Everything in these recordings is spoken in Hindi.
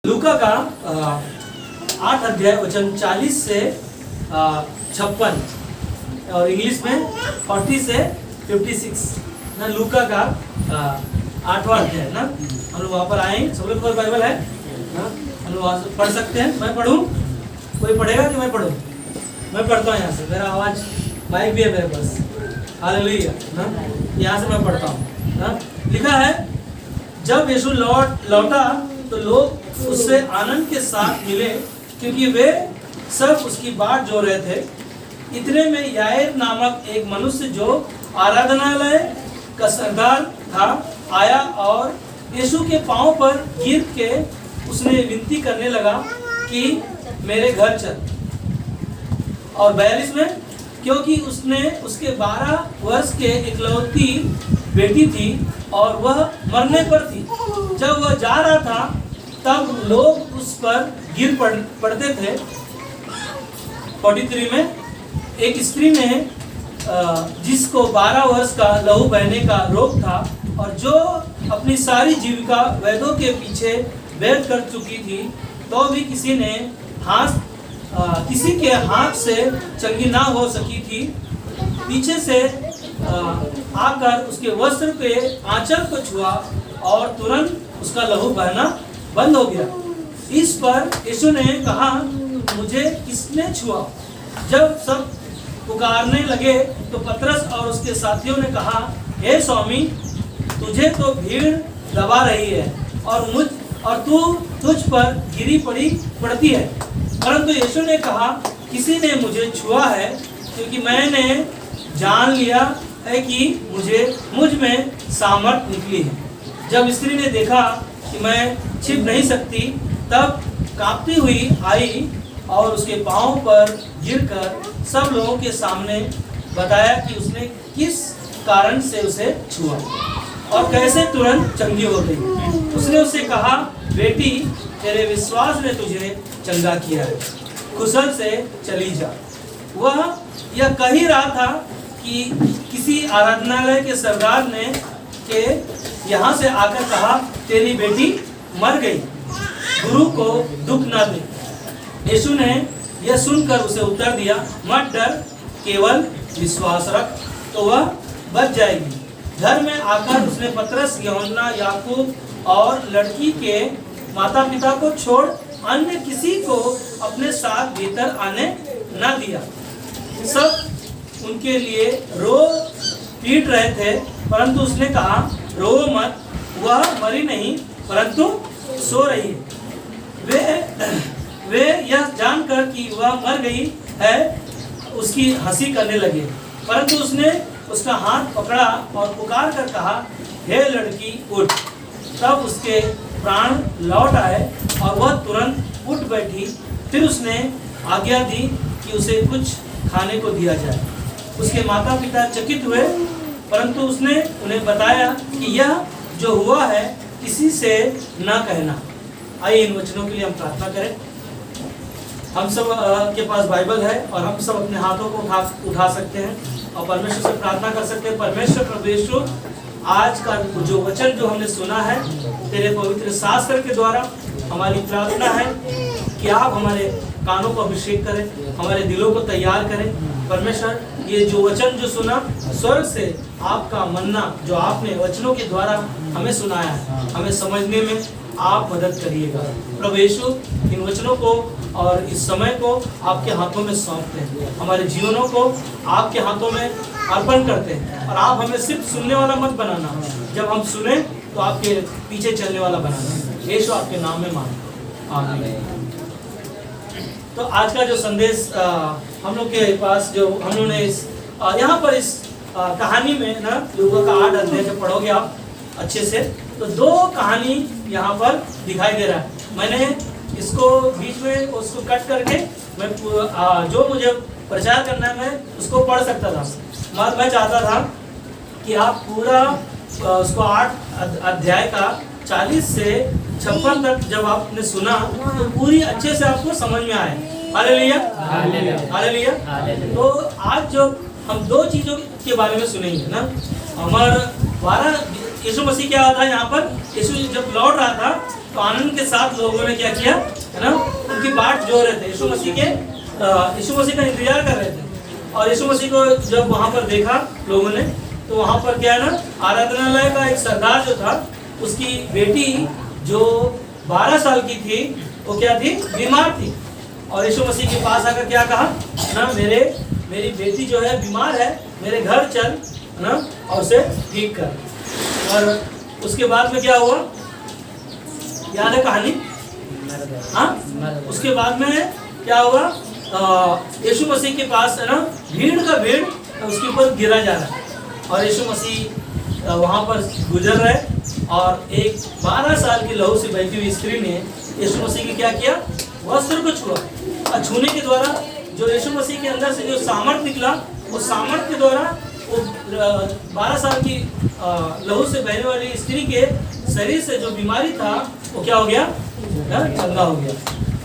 लूका का 8 अध्याय वचन 40 से 56 और इंग्लिश में 40 से 56 ना। लूका का 8वां अध्याय ना। हम लोग वहाँ पर आए, सब लोग बाइबल है ना, हम लोग वहाँ से पढ़ सकते हैं। मैं पढ़ूँ, कोई पढ़ेगा कि मैं पढ़ूँ? मैं पढ़ता हूँ यहाँ से, मेरा आवाज़ माइक भी है मेरे पास। हालेलुया ना, यहाँ से मैं पढ़ता हूँ ना। लिखा है, जब यीशु लौटा तो लोग उससे आनंद के साथ मिले, क्योंकि वे सब उसकी बाट जो रहे थे। इतने में याईर नामक एक मनुष्य जो आराधनालय का सरदार था आया और यीशु के पांव पर गिर के उसने विनती करने लगा कि मेरे घर चल। और 42 में, क्योंकि उसके 12 वर्ष के इकलौती बेटी थी और वह मरने पर थी। जब वह जा रहा था तब लोग उस पर गिर पड़ते थे। 43 में, एक स्त्री ने जिसको 12 वर्ष का लहू बहने का रोग था और जो अपनी सारी जीविका वैद्यों के पीछे व्यर्थ कर चुकी थी, तो भी किसी के हाथ से चंगी ना हो सकी थी, पीछे से आकर उसके वस्त्र के आंचल को छुआ और तुरंत उसका लहू बहना बंद हो गया। इस पर यीशु ने कहा, मुझे किसने छुआ? जब सब पुकारने लगे तो पतरस और उसके साथियों ने कहा, हे स्वामी, तुझे तो भीड़ दबा रही है और तुझ पर गिरी पड़ती है। परंतु यीशु ने कहा, किसी ने मुझे छुआ है, क्योंकि मैंने जान लिया है कि मुझ में सामर्थ निकली है। जब स्त्री ने देखा कि मैं छिप नहीं सकती, तब कांपती हुई आई और उसके पांव पर गिरकर सब लोगों के सामने बताया कि उसने किस कारण से उसे छुआ और कैसे तुरंत चंगी हो गई। उसने उससे कहा, बेटी, तेरे विश्वास ने तुझे चंगा किया है, कुशल से चली जा। वह यह कह ही रहा था कि किसी आराधनालय के सरदार ने यहाँ से आकर कहा, तेरी बेटी मर गई, गुरु को दुख न दे। यीशु ने यह सुनकर उसे उत्तर दिया, मत डर, केवल विश्वास रख तो वह बच जाएगी। घर में आकर उसने पतरस, यूहन्ना, याकूब और लड़की के माता पिता को छोड़ अन्य किसी को अपने साथ भीतर आने न दिया। सब उनके लिए रो पीट रहे थे, परंतु उसने कहा, रो मत, वह मरी नहीं परंतु सो रही है। वे यह जानकर कि वह मर गई है उसकी हंसी करने लगे, परंतु उसने उसका हाथ पकड़ा और पुकार कर कहा, हे लड़की, उठ। तब उसके प्राण लौट आए और वह तुरंत उठ बैठी। फिर उसने आज्ञा दी कि उसे कुछ खाने को दिया जाए। उसके माता पिता चकित हुए, परंतु उसने उन्हें बताया कि यह जो हुआ है किसी से न कहना। आइए इन वचनों के लिए हम प्रार्थना करें। हम सब के पास बाइबल है और हम सब अपने हाथों को उठा सकते हैं और परमेश्वर से प्रार्थना कर सकते हैं। परमेश्वर प्रभु यीशु, आज का जो वचन जो हमने सुना है तेरे पवित्र शास्त्र के द्वारा, हमारी प्रार्थना है कि आप हमारे कानों को अभिषेक करें, हमारे दिलों को तैयार करें। परमेश्वर, ये जो वचन जो सुना स्वर्ग से आपका मन्ना जो आपने वचनों के द्वारा हमें सुनाया है, हमें समझने में आप मदद करिएगा। प्रभु यीशु, इन वचनों को और इस समय को आपके हाथों में सौंपते हैं, हमारे जीवनों को आपके हाथों में अर्पण करते हैं। और आप हमें सिर्फ सुनने वाला मत बनाना, जब हम सुने तो आपके पीछे चलने वाला बनाना। यीशु आपके नाम में मांगते, आमीन। तो आज का जो संदेश हम लोग के पास जो हम लोगों ने यहाँ पर इस कहानी में ना, लूका का 8 अध्याय जब पढ़ोगे आप अच्छे से, तो 2 कहानी यहाँ पर दिखाई दे रहा है। मैंने इसको बीच में उसको कट करके मैं जो मुझे प्रचार करना है मैं उसको पढ़ सकता था। मैं चाहता था कि आप पूरा उसको 8 अध्याय का 40 से 56 तक जब आपने सुना तो पूरी अच्छे से आपको समझ में आए। Hallelujah, hallelujah. तो आज जो हम 2 चीज़ों के बारे में सुनेंगे ना, हमारा यीशु मसीह क्या था यहाँ पर, यीशु जब लौट रहा था तो आनंद के साथ लोगों ने क्या किया है ना, उनकी बाट जो रहे थे, यीशु मसीह का इंतजार कर रहे थे। और यीशु मसीह को जब वहाँ पर देखा लोगों ने, तो वहाँ पर क्या है ना, आराधनालय का एक सरदार जो था, उसकी बेटी जो 12 साल की थी, वो क्या थी, बीमार थी। और यीशु मसीह के पास आकर क्या कहा ना, मेरी बेटी जो है बीमार है, मेरे घर चल ना और उसे ठीक कर। और उसके बाद में क्या हुआ, याद है कहानी? हाँ, उसके बाद में क्या हुआ, यीशु मसीह के पास है ना, भीड़ का भीड़ उसके ऊपर गिरा जा रहा है। और यीशु मसीह वहाँ पर गुजर रहे और एक 12 साल की लहू से बहती हुई स्त्री ने यीशु मसीह की क्या किया, वस्त्र को छुआ। और छूने के द्वारा जो यीशु मसीह के अंदर से जो सामर्थ निकला, उस सामर्थ के द्वारा वो 12 साल की लहू से बहने वाली स्त्री के शरीर से जो बीमारी था वो क्या हो गया, चंगा हो गया।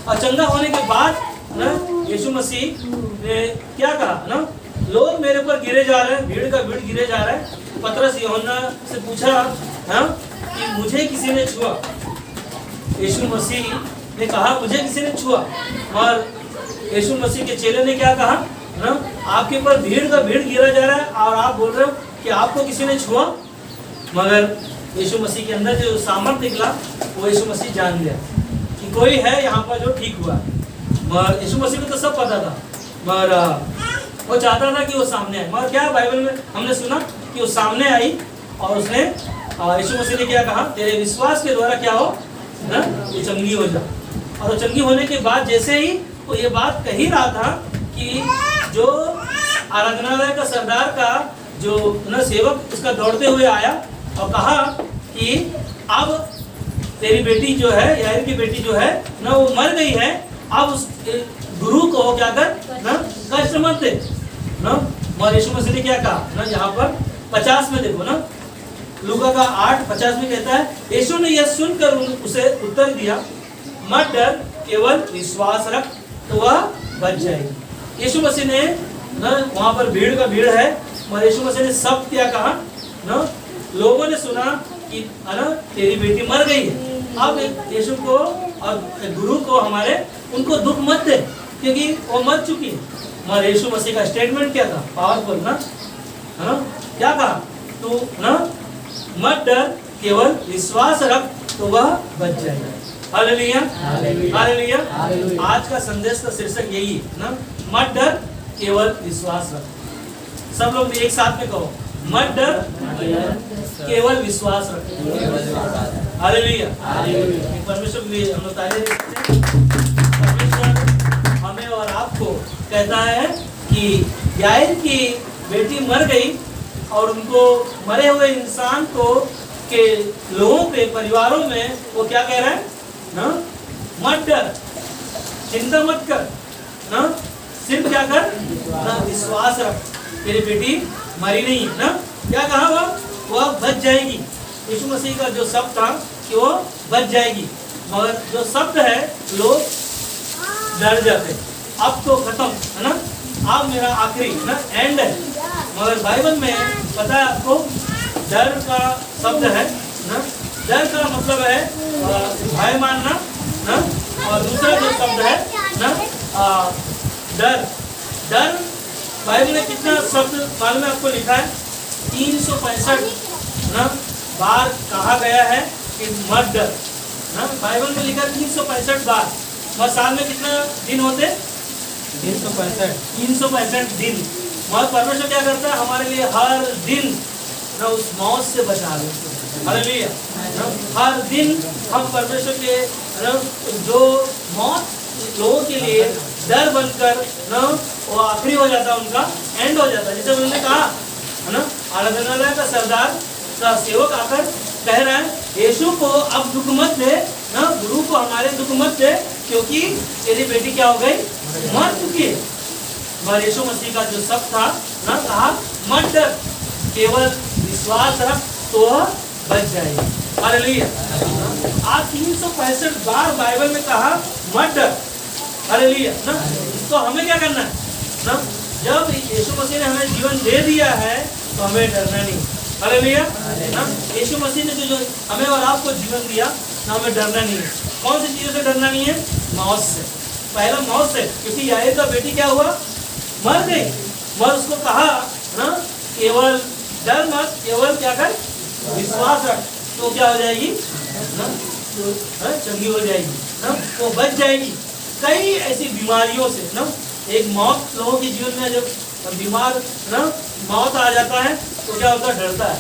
और चंगा होने के बाद ना यीशु मसीह ने क्या कहा ना, लोग मेरे पर गिरे जा रहे हैं, भीड़ का भीड़ गिरे जा रहा है। पतरस यूहन्ना से पूछा हाँ कि मुझे किसी ने छुआ। यीशु मसीह ने कहा मुझे किसी ने छुआ। और यीशु मसीह के चेले ने क्या कहा ना, आपके ऊपर भीड़ का भीड़ गिरा जा रहा है और आप बोल रहे हो कि आपको किसी ने छुआ। मगर यीशु मसीह के अंदर जो सामर्थ्य निकला, वो यीशु मसीह जान गया कि कोई है यहाँ पर जो ठीक हुआ। मगर यीशु मसीह को तो सब पता था, मगर वो चाहता था कि वो सामने आए। मगर क्या बाइबल में हमने सुना कि वो सामने आई और उसने यीशु मसीह ने क्या कहा, तेरे विश्वास के द्वारा क्या हो ना, ये चंगी हो जा। और वो चंगी होने के बाद जैसे ही वो ये बात कही रहा था कि जो आराधनालय का सरदार का जो ना सेवक उसका दौड़ते हुए आया और कहा कि अब तेरी बेटी जो है, याईर की बेटी जो है ना, वो मर गई है, अब उस गुरु को क्या कर ना, कष्ट मत दे ना। और यीशु मसीह ने क्या कहा ना, यहाँ पर 50 में देखो ना, लूका का 8:50 में कहता है, यीशु ने यह सुनकर उसे उत्तर दिया, मत डर, केवल विश्वास रख तो वह बच जाएगी। यीशु मसीह ने ना, वहाँ पर भीड़ का भीड़ है, और यीशु मसीह ने सब क्या कहा ना, लोगों ने सुना कि ना तेरी बेटी मर गई है। अब यीशु को और गुरु को हमारे उनको दुख मत दे, क्योंकि वो मर चुकी है। मगर यीशु मसीह का स्टेटमेंट क्या था, पावरफुल ना, है ना, क्या कहा, तू ना मत डर, केवल विश्वास रख तो वह बच जाएगा। Hallelujah, hallelujah. आज का संदेश का शीर्षक यही है ना, मत डर, केवल विश्वास रख। सब लोग एक साथ में कहो, मत डर, केवल विश्वास रख। हालेलुया। परमेश्वर के लिए हम लोग ताली देते हैं। परमेश्वर हमें और आपको कहता है कि याईर की बेटी मर गई और उनको मरे हुए इंसान को के लोगों पे, परिवारों में वो क्या कह रहा है ना, मत डर, चिंता मत कर ना, सिर्फ क्या कर ना, विश्वास रख, तेरी बेटी मरी नहीं ना। क्या कहा, वो बच जाएगी। यीशु मसीह का जो शब्द था कि वो बच जाएगी, मगर जो शब्द है लोग डर जाते, अब तो खत्म है ना, अब मेरा आखिरी ना एंड है। मगर बाइबल में पता है आपको, डर का शब्द है ना, डर का मतलब है भय मानना ना, और दूसरा जो शब्द है ना डर। डर बाइबल में कितना शब्द मालूम है आपको, लिखा है 365 ना बार कहा गया है कि मत डर ना। बाइबल में लिखा 365 बार। और साल में कितना दिन होते, 365 दिन। मगर परमेश्वर क्या करता है, हमारे लिए हर दिन ना उस मौत से बचा ले। हालेलुया। हर दिन हम परमेश्वर के जो मौत लोगों के लिए डर बनकर ना, वो आखिरी हो जाता है, उनका एंड हो जाता है। जैसे उन्होंने कहा है ना, आराधनालय का सरदार का सेवक आकर कह रहा है, यीशु को अब दुख मत दे ना, गुरु को हमारे दुख मत दे, क्योंकि तेरी बेटी क्या हो गई, मर चुकी है। मगर यीशु मसीह का जो शब्द था ना, कहा मत डर, केवल विश्वास रख तो बच जाएगी। हालेलुया। आज 365 बार बाइबल में कहा मत डर। हालेलुया ना। तो हमें क्या करना है ना, जब यीशु मसीह ने हमें जीवन दे दिया है तो हमें डरना नहीं। हालेलुया। ना यीशु मसीह ने जो हमें और आपको जीवन दिया ना, हमें डरना नहीं है। कौन सी चीजों से डरना नहीं है? मौत से। पहला मौत से, क्योंकि याईर का बेटी क्या हुआ? मर गई। मर उसको कहा ना केवल डर मत, केवल क्या कर? विश्वास रख, तो क्या हो जाएगी ना? तो चंगी हो जाएगी ना, वो बच जाएगी कई ऐसी बीमारियों से ना। एक मौत, लोगों के जीवन में जब बीमार ना मौत आ जाता है तो क्या होता है? डरता है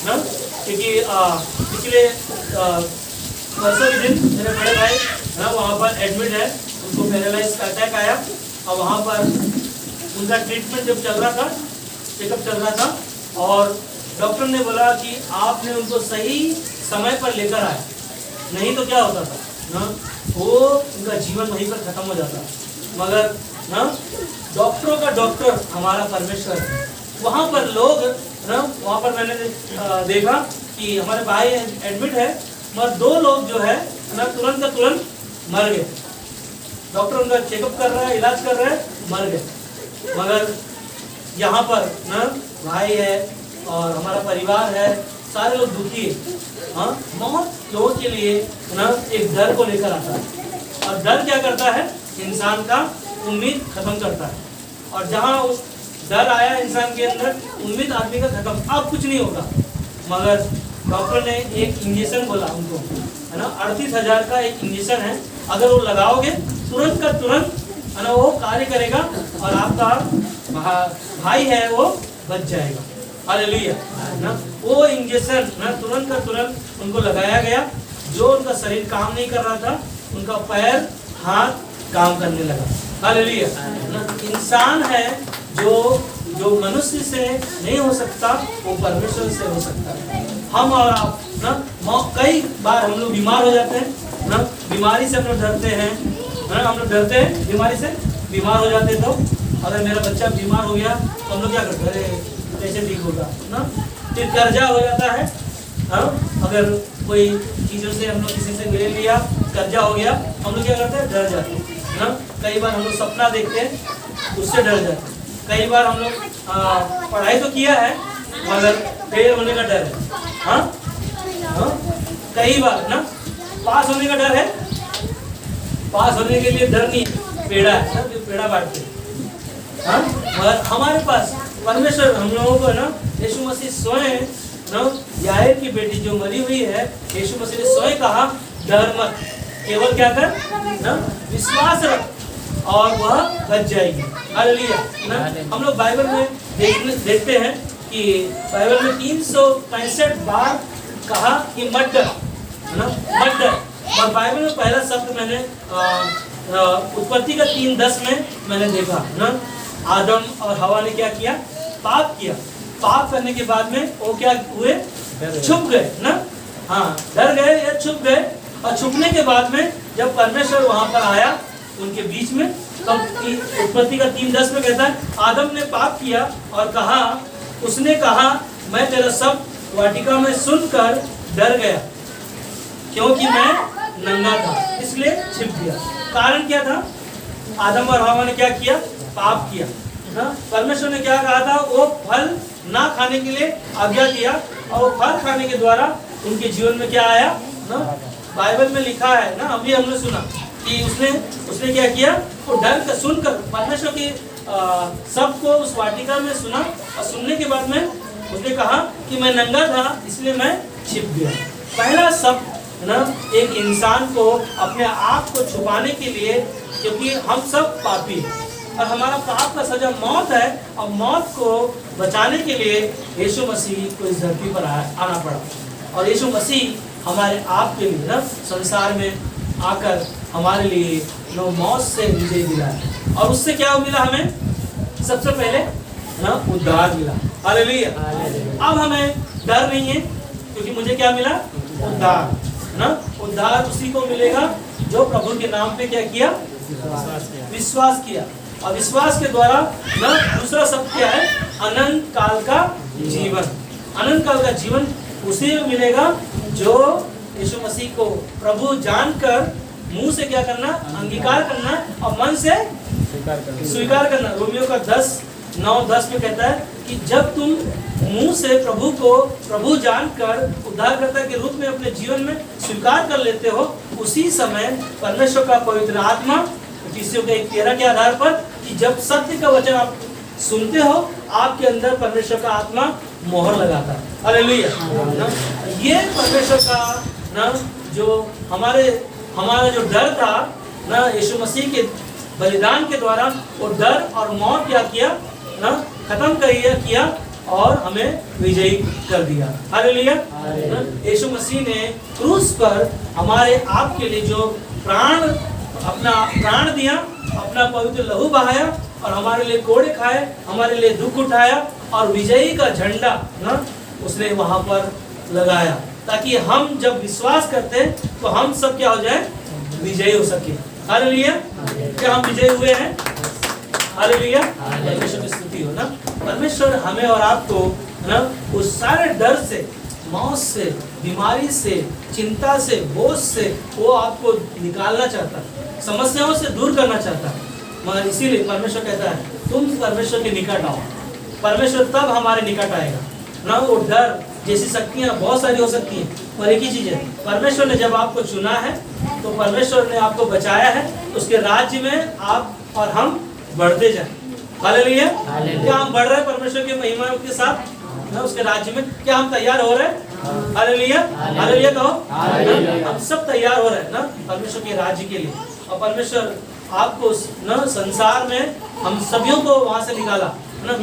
ना। क्योंकि पिछले परसों के दिन मेरे बड़े भाई ना वहाँ पर एडमिट है, उनको पैरालाइज का अटैक आया और वहाँ पर उनका ट्रीटमेंट जब चल रहा था, चेकअप चल रहा था, और डॉक्टर ने बोला कि आपने उनको सही समय पर लेकर आए, नहीं तो क्या होता था ना, वो उनका जीवन वहीं पर खत्म हो जाता। मगर ना डॉक्टरों का डॉक्टर हमारा परमेश्वर है। वहाँ पर लोग ना, वहाँ पर मैंने देखा कि हमारे भाई एडमिट है, मगर 2 लोग जो है ना तुरंत का तुरंत मर गए। डॉक्टर उनका चेकअप कर रहा है, इलाज कर रहा है, मर गए। मगर यहाँ पर ना भाई है और हमारा परिवार है, सारे लोग दुखी है। हाँ, मौत लोगों के लिए ना एक डर को लेकर आता है, और डर क्या करता है? इंसान का उम्मीद खत्म करता है। और जहाँ उस डर आया इंसान के अंदर, उम्मीद आदमी का खत्म, अब कुछ नहीं होगा। मगर डॉक्टर ने एक इंजेक्शन बोला उनको, है ना, 38,000 का एक इंजेक्शन है, अगर वो लगाओगे तुरंत का तुरंत है ना वो कार्य करेगा और आपका भाई है वो बच जाएगा। हालेलुया ना। वो इंजेक्शन ना तुरंत का तुरंत उनको लगाया गया। जो उनका शरीर काम नहीं कर रहा था, उनका पैर हाथ काम करने लगा। हालेलुया ना। इंसान है जो मनुष्य से नहीं हो सकता, वो परमेश्वर से हो सकता है। हम और आप ना कई बार हम लोग बीमार हो जाते हैं ना, बीमारी से हम लोग डरते हैं ना, हम लोग डरते हैं बीमारी से। बीमार हो जाते तो अगर मेरा बच्चा बीमार हो गया तो हम लोग क्या करते हैं? अरे कैसे ठीक होगा ना। फिर कर्जा हो जाता है। हाँ, अगर कोई चीज़ों से हम लोग किसी से ले लिया, कर्जा हो गया, हम लोग क्या करते हैं? डर जाते हैं ना। कई बार हम लोग सपना देखते हैं, उससे डर जाते हैं। कई बार हम लोग पढ़ाई तो किया है मगर फेल होने का डर है। हाँ हाँ, कई बार ना पास होने का डर है। पास होने के लिए डर नहीं, पेड़ा है ना, जो पेड़ा बांटते हैं। हाँ, मगर हमारे पास परमेश्वर हम लोगों को ना, यीशु मसीह स्वयं ना, याईर की बेटी जो मरी हुई है, यीशु मसीह ने स्वयं कहा डर मत, केवल क्या कर ना विश्वास रख और वह बच जाएगी। हालेलुया ना। हम लोग बाइबल में देखते हैं कि बाइबल में 365 बार कहा कि मत डर ना, मत डर। और बाइबल में पहला शब्द मैंने उत्पत्ति का 3:10 में मैंने देखा ना, आदम और हवा ने क्या किया? पाप किया। पाप करने के बाद में वो क्या हुए? छुप गए ना। हाँ, डर गए या छुप गए। और छुपने के बाद में जब परमेश्वर वहां पर आया उनके बीच में, तब उत्पत्ति का 3:10 में कहता है आदम ने पाप किया और कहा, उसने कहा मैं तेरा सब वाटिका में सुनकर डर गया, क्योंकि मैं नंगा था, इसलिए छिप गया। कारण क्या था? आदम और हवा ने क्या किया? पाप किया ना। परमेश्वर ने क्या कहा था? वो फल ना खाने के लिए आज्ञा दिया, और वो फल खाने के द्वारा उनके जीवन में क्या आया ना। बाइबल में लिखा है ना, अभी हमने सुना कि उसने क्या किया? वो डर कर सुनकर परमेश्वर की सबको उस वाटिका में सुना, और सुनने के बाद में उसने कहा कि मैं नंगा था इसलिए मैं छिप गया। पहला शब्द ना एक इंसान को अपने आप को छुपाने के लिए, क्योंकि हम सब पापी हैं और हमारा पाप का सजा मौत है, और मौत को बचाने के लिए यीशु मसीह को इस धरती पर आना पड़ा। और यीशु मसीह हमारे आप के लिए ना संसार में आकर हमारे लिए नो मौत से विजय दिला है। और उससे क्या मिला हमें? सबसे पहले ना उद्धार मिला। हालेलुया। अब हमें डर नहीं है, क्योंकि मुझे क्या मिला? उद्धार ना। उद्धार उसी को मिलेगा जो प्रभु के नाम पे क्या किया? विश्वास किया। और विश्वास के द्वारा ना दूसरा शब्द क्या है? अनंत काल का जीवन। अनंत काल का जीवन उसे मिलेगा जो यीशु मसीह को प्रभु जानकर मुंह से क्या करना? अंगीकार करना और मन से स्वीकार करना। रोमियो का 10 9:10 में कहता है कि जब तुम मुंह से प्रभु को प्रभु जानकर उद्धारकर्ता के रूप में अपने जीवन में स्वीकार कर लेते हो, उसी समय परमेश्वर का पवित्र आत्मा, इफिसियों के 1:13 के आधार पर, कि जब सत्य का वचन आप सुनते हो, आपके अंदर परमेश्वर का आत्मा मोहर लगाता है। हालेलुया। ये परमेश्वर का ना जो हमारा जो डर था ना, यीशु मसीह के बलिदान के द्वारा वो डर और मौत क्या किया ना, खत्म किया और हमें विजयी कर दिया। हालेलुया। यीशु मसीह ने क्रूस पर हमारे आपके लिए जो अपना प्राण दिया, अपना पवित्र लहू बहाया और हमारे लिए कोड़े खाए, हमारे लिए दुख उठाया और विजयी का झंडा ना उसने वहां पर लगाया, ताकि हम जब विश्वास करते तो हम सब क्या हो जाए, विजयी हो सके। हालेलुया। क्या हम विजयी हुए हैं? हालेलुया। परमेश्वर की स्तुति हो ना। परमेश्वर हमें और आपको ना उस सारे डर से, मौत से, बीमारी से, चिंता से, बोझ से वो आपको निकालना चाहता है, समस्याओं से दूर करना चाहता है। मगर इसीलिए परमेश्वर कहता है तुम परमेश्वर के निकट आओ। परमेश्वर तब हमारे निकट आएगा ना। वो डर जैसी शक्तियाँ बहुत सारी हो सकती हैं, पर एक ही चीज़ है, परमेश्वर ने जब आपको चुना है तो परमेश्वर ने आपको बचाया है, उसके राज्य में आप और हम बढ़ते जाए। हालेलुया। क्या हम बढ़ रहे हैं परमेश्वर के महिमा के साथ ना, उसके राज्य में? क्या हम तैयार हो रहे हैं? हालेलुया। हालेलुया कहो। हम सब तैयार हो रहे हैं ना परमेश्वर के राज्य के लिए। और परमेश्वर आपको ना संसार में हम सभी को वहां से निकाला ना,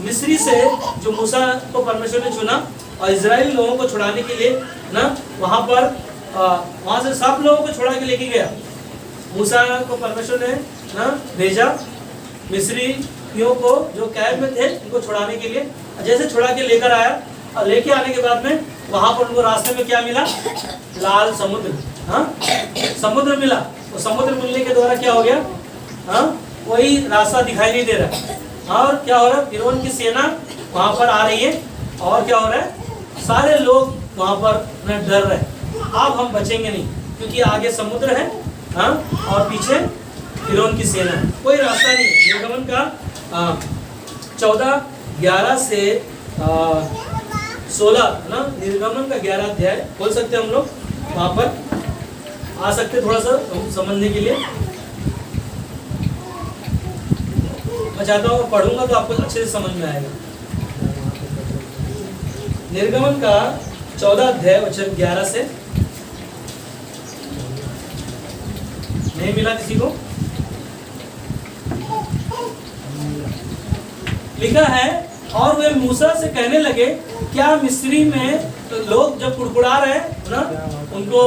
मिस्री से जो मूसा को परमेश्वर ने चुना और इजराइल लोगों को छुड़ाने के लिए ना वहां से सब लोगों को छुड़ा के लेके गया। मूसा को परमेश्वर ने ना भेजा मिस्रियों को जो कैद में थे उनको छुड़ाने के लिए। जैसे छुड़ा के लेकर आया और लेके आने के बाद में वहां पर उनको रास्ते में क्या मिला? लाल समुद्र। हाँ, समुद्र मिला। तो समुद्र मिलने के द्वारा क्या हो गया? हाँ, वही रास्ता दिखाई नहीं दे रहा। और क्या हो रहा है? फिरौन की सेना वहां पर आ रही है और क्या हो रहा है? सारे लोग वहां पर डर रहे। अब हम बचेंगे नहीं क्योंकि आगे समुद्र है, हाँ, और पीछे फिरौन की सेना है, कोई रास्ता नहीं। निर्गमन का 14:11 से 16 ना, निर्गमन का 11 अध्याय बोल सकते हैं हम लोग, वहां पर आ सकते थोड़ा सा समझने के लिए। मैं चाहता हूँ पढ़ूंगा तो आपको अच्छे से समझ में आएगा। निर्गमन का 14 अध्याय वचन 11 से। नहीं मिला किसी को? लिखा है, और वे मूसा से कहने लगे, क्या मिस्री में लोग जब कुड़कुड़ा रहे हैं ना, उनको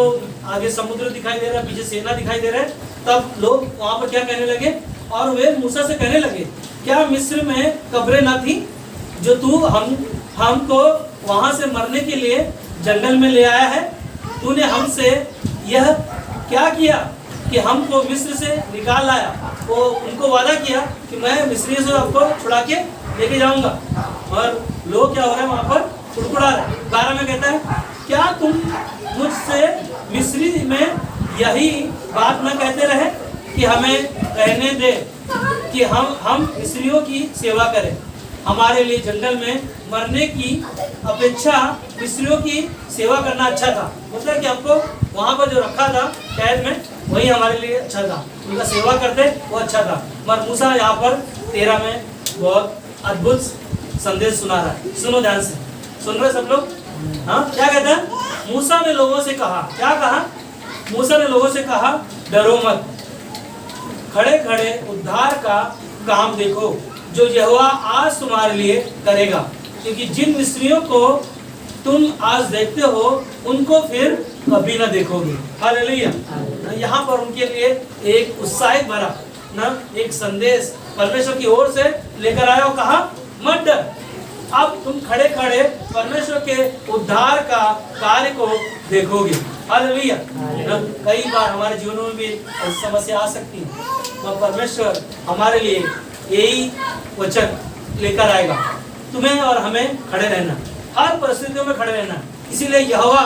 आगे समुद्र दिखाई दे रहा है, पीछे सेना दिखाई दे रहा है, तब लोग वहां पर क्या कहने लगे? और वे मूसा से कहने लगे, क्या मिस्र में कब्रें न थी जो तू हमको वहां से मरने के लिए जंगल में ले आया है? तूने हमसे यह क्या किया कि हमको मिस्र से निकाल लाया? वो उनको वादा किया कि मैं मिस्री से आपको छुड़ा के लेके जाऊंगा, और लोग क्या हो रहे हैं वहां पर कुड़कुड़ा रहे। 12 में कहता है, क्या तुम मुझसे मिस्री में यही बात न कहते रहे कि हमें रहने दे कि हम मिस्रियों की सेवा करें? हमारे लिए जंगल में मरने की अपेक्षा मिस्रियों की सेवा करना अच्छा था। मतलब कि आपको वहां पर जो रखा था कैद में, वही हमारे लिए अच्छा था, उनका सेवा करते वो अच्छा था। मगर मूसा यहाँ पर 13 में बहुत अद्भुत संदेश सुना रहा है। सुनो ध्यान से, सुन रहे सब लोग? हाँ, क्या कहता है? मूसा ने लोगों से कहा, क्या कहा? मूसा ने लोगों से कहा, डरो मत, खड़े खड़े उद्धार का काम देखो जो यहोवा आज तुम्हारे लिए करेगा, क्योंकि जिन मिस्रियों को तुम आज देखते हो उनको फिर कभी ना देखोगे। हालेलुया। यहाँ पर उनके लिए एक उत्साहित भरा ना एक संदेश परमेश्वर की ओर से लेकर आया और कहा, मत डर, अब तुम खड़े खड़े परमेश्वर के उद्धार का कार्य को देखोगे। हालेलुया। कई बार हमारे जीवनों में भी समस्या आ सकती है, तो परमेश्वर हमारे लिए यही वचन लेकर आएगा, तुम्हें और हमें खड़े रहना, हर परिस्थितियों में खड़े रहना। इसीलिए यहोवा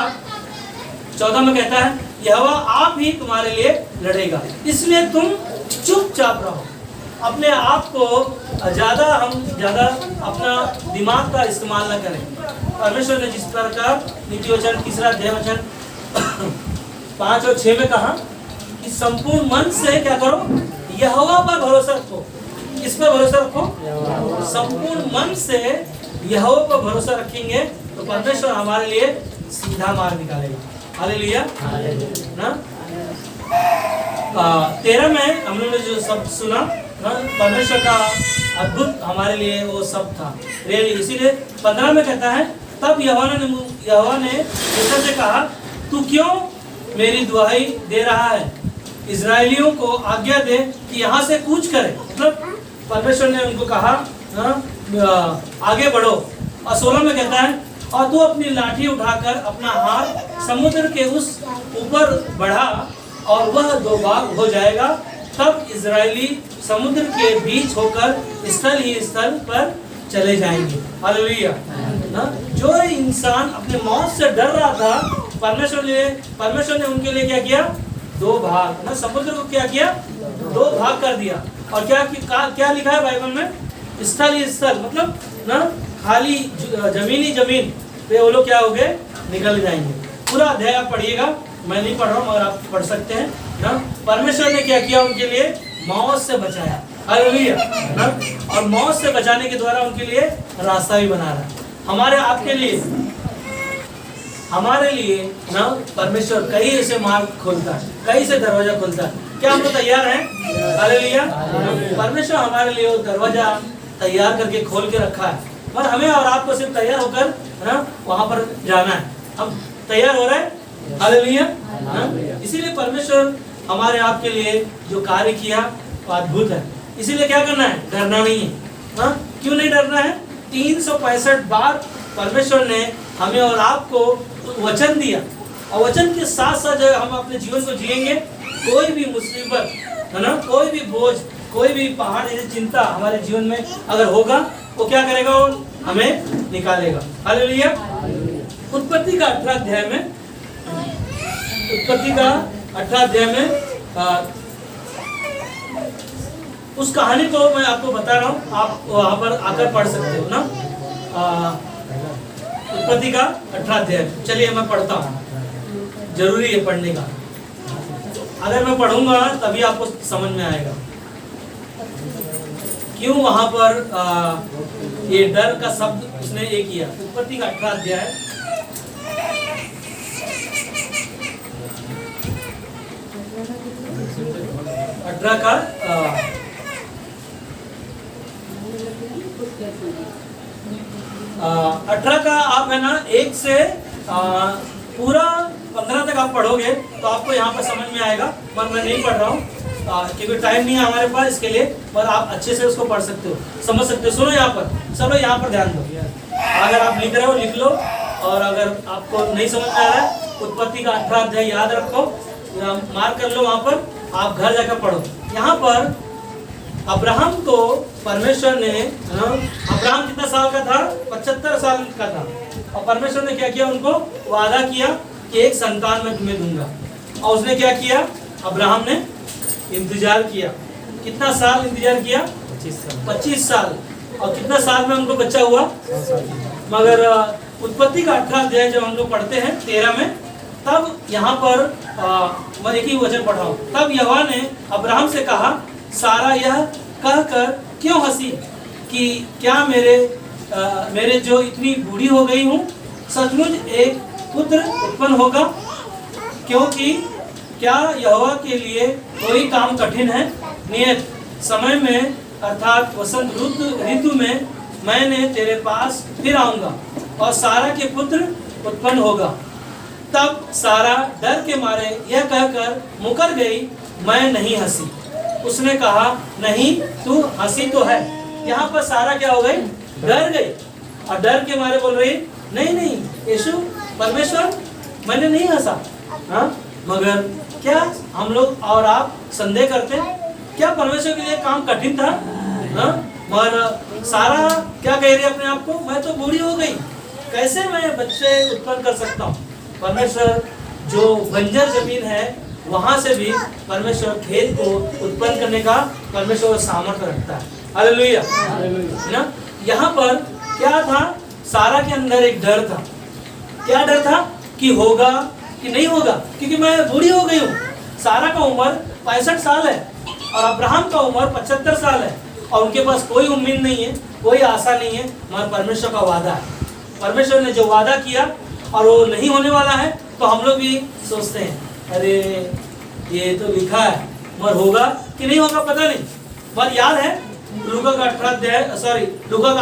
14 में कहता है, यहोवा आप ही तुम्हारे लिए लड़ेगा, इसलिए तुम चुपचाप रहो। अपने आप को ज़्यादा अपना दिमाग का इस्तेमाल न करें। परमेश्वर ने जिस प्रकार नीति वचन 3 अध्याय वचन 5 और 6 में कहा कि संपूर्ण मन से क्या करो, यहोवा पर भरोसा रखो। किस पर भरोसा रखो? संपूर्ण मन से यहोवा पर भरोसा रखेंगे तो परमेश्वर हमारे लिए सीधा मार्ग निकालेगा। हालेलुया ना। 13 में हम लोगों ने जो शब्द सुना ना, परमेश्वर का अद्भुत हमारे लिए वो सब था। इसीलिए 15 में कहता है, तब यहोवा ने मूसा से कहा, तू क्यों मेरी दुहाई दे रहा है? इजरायलियों को आज्ञा दे कि यहाँ से कूच करे। मतलब परमेश्वर ने उनको कहा आगे बढ़ो। और 16 में कहता है, और तू अपनी लाठी उठाकर अपना हाथ समुद्र के उस ऊपर बढ़ा और वह 2 भाग हो जाएगा। तब इजरायली समुद्र के बीच होकर स्थल ही स्थल पर चले जाएंगे। हालेलुया ना। जो इंसान अपने मौत से डर रहा था, परमेश्वर ने उनके लिए क्या किया? 2 भाग ना, समुद्र को क्या किया? 2 भाग कर दिया। और क्या लिखा है बाइबल में? स्थल ही स्थल, मतलब ना खाली जमीन पे वो लोग क्या हो गए? निकल जाएंगे। पूरा अध्याय आप पढ़िएगा, मैं नहीं पढ़ रहा हूँ मगर आप पढ़ सकते हैं ना। परमेश्वर ने क्या किया? उनके लिए मौत से बचाया। हालेलुया ना। और मौत से बचाने के द्वारा उनके लिए रास्ता भी बना रहा है। हमारे लिए ना परमेश्वर कई ऐसे मार्ग खोलता है, कई से दरवाजा खोलता है। क्या हम लोग तैयार हैं? हालेलुया। परमेश्वर हमारे लिए वो दरवाजा तैयार करके खोल के रखा है, पर हमें और आपको सिर्फ तैयार होकर ना वहां पर जाना है। हम तैयार हो रहे हैं? हालेलुया। इसीलिए परमेश्वर हमारे आपके लिए जो कार्य किया वो अद्भुत है। इसीलिए क्या करना है? डरना नहीं है। हाँ, क्यों नहीं डरना है? 365 बार परमेश्वर ने हमें और आपको वचन दिया, और वचन के साथ साथ जब हम अपने जीवन को जिएंगे, कोई भी मुसीबत है ना, कोई भी बोझ, कोई भी पहाड़ जैसी चिंता हमारे जीवन में अगर होगा, वो क्या करेगा? वो हमें निकालेगा। हालेलुया। उत्पत्ति का 18 अध्याय में उस कहानी को मैं आपको बता रहा हूँ, आप वहां पर आकर पढ़ सकते हो ना। उत्पत्ति का 18 अध्याय, चलिए मैं पढ़ता हूँ, जरूरी है पढ़ने का। अगर मैं पढ़ूंगा तभी आपको समझ में आएगा क्यों वहां पर ये डर का शब्द उसने ये किया। उत्पत्ति का 18 अध्याय 18 का 18 का आप है ना 1 से पूरा 15 तक आप पढ़ोगे तो आपको यहाँ पर समझ में आएगा, पर मैं नहीं पढ़ रहा हूँ क्योंकि टाइम नहीं है हमारे पास इसके लिए, पर आप अच्छे से उसको पढ़ सकते हो, समझ सकते हो। सुनो यहाँ पर, चलो यहाँ पर ध्यान दो। अगर आप लिख रहे हो लिख लो, और अगर आपको नहीं समझ में आ रहा है उत्पत्ति का 18 अध्याय याद रखो, मार्क कर लो वहाँ पर, आप घर जाकर पढ़ो। यहाँ पर अब्राहम को परमेश्वर ने, अब्राहम कितना साल का था? 75 साल का था, और परमेश्वर ने क्या किया? उनको वादा किया कि एक संतान मैं तुम्हें दूंगा। और उसने क्या किया? अब्राहम ने इंतजार किया। कितना साल इंतजार किया? 25 साल। और कितना साल में उनको बच्चा हुआ? मगर उत्पत्ति का 18 अध्याय जब हम लोग पढ़ते हैं 13 में, तब यहाँ पर मैं एक ही वचन पढ़ रहा हूँ। तब यहोवा ने अब्राहम से कहा, सारा यह कहकर क्यों हंसी कि क्या मेरे जो इतनी बूढ़ी हो गई हूँ, सचमुच एक पुत्र उत्पन्न होगा? क्योंकि क्या यहोवा के लिए कोई काम कठिन है? नियत समय में अर्थात वसंत ऋतु में मैंने तेरे पास फिर आऊंगा और सारा के पुत्र उत्पन्न होगा। तब सारा डर के मारे यह कहकर मुकर गई, मैं नहीं हंसी। उसने कहा, नहीं तू हंसी तो है। यहाँ पर सारा क्या हो गई? डर गई, और डर के मारे बोल रही, नहीं यीशु परमेश्वर मैंने नहीं हंसा। हाँ, मगर क्या हम लोग और आप संदेह करते हैं क्या परमेश्वर के लिए काम कठिन था? हाँ, मगर सारा क्या कह रही है अपने आप को? मैं तो बूढ़ी हो गई, कैसे मैं बच्चे उत्पन्न कर सकता हूँ? परमेश्वर जो बंजर जमीन है वहां से भी परमेश्वर खेत को उत्पन्न करने का परमेश्वर सामर्थ्य रखता है। हालेलुया, ना। यहाँ पर क्या था, सारा के अंदर एक डर था। क्या डर था कि होगा कि नहीं होगा, क्योंकि मैं बूढ़ी हो गई हूँ। सारा का उम्र 65 साल है और अब्राहम का उम्र 75 साल है और उनके पास कोई उम्मीद नहीं है, कोई आशा नहीं है, मगर परमेश्वर का वादा है। परमेश्वर ने जो वादा किया और वो नहीं होने वाला है, तो हम लोग भी सोचते हैं अरे ये तो लिखा है, मगर होगा कि नहीं होगा पता नहीं। पर याद है लूका का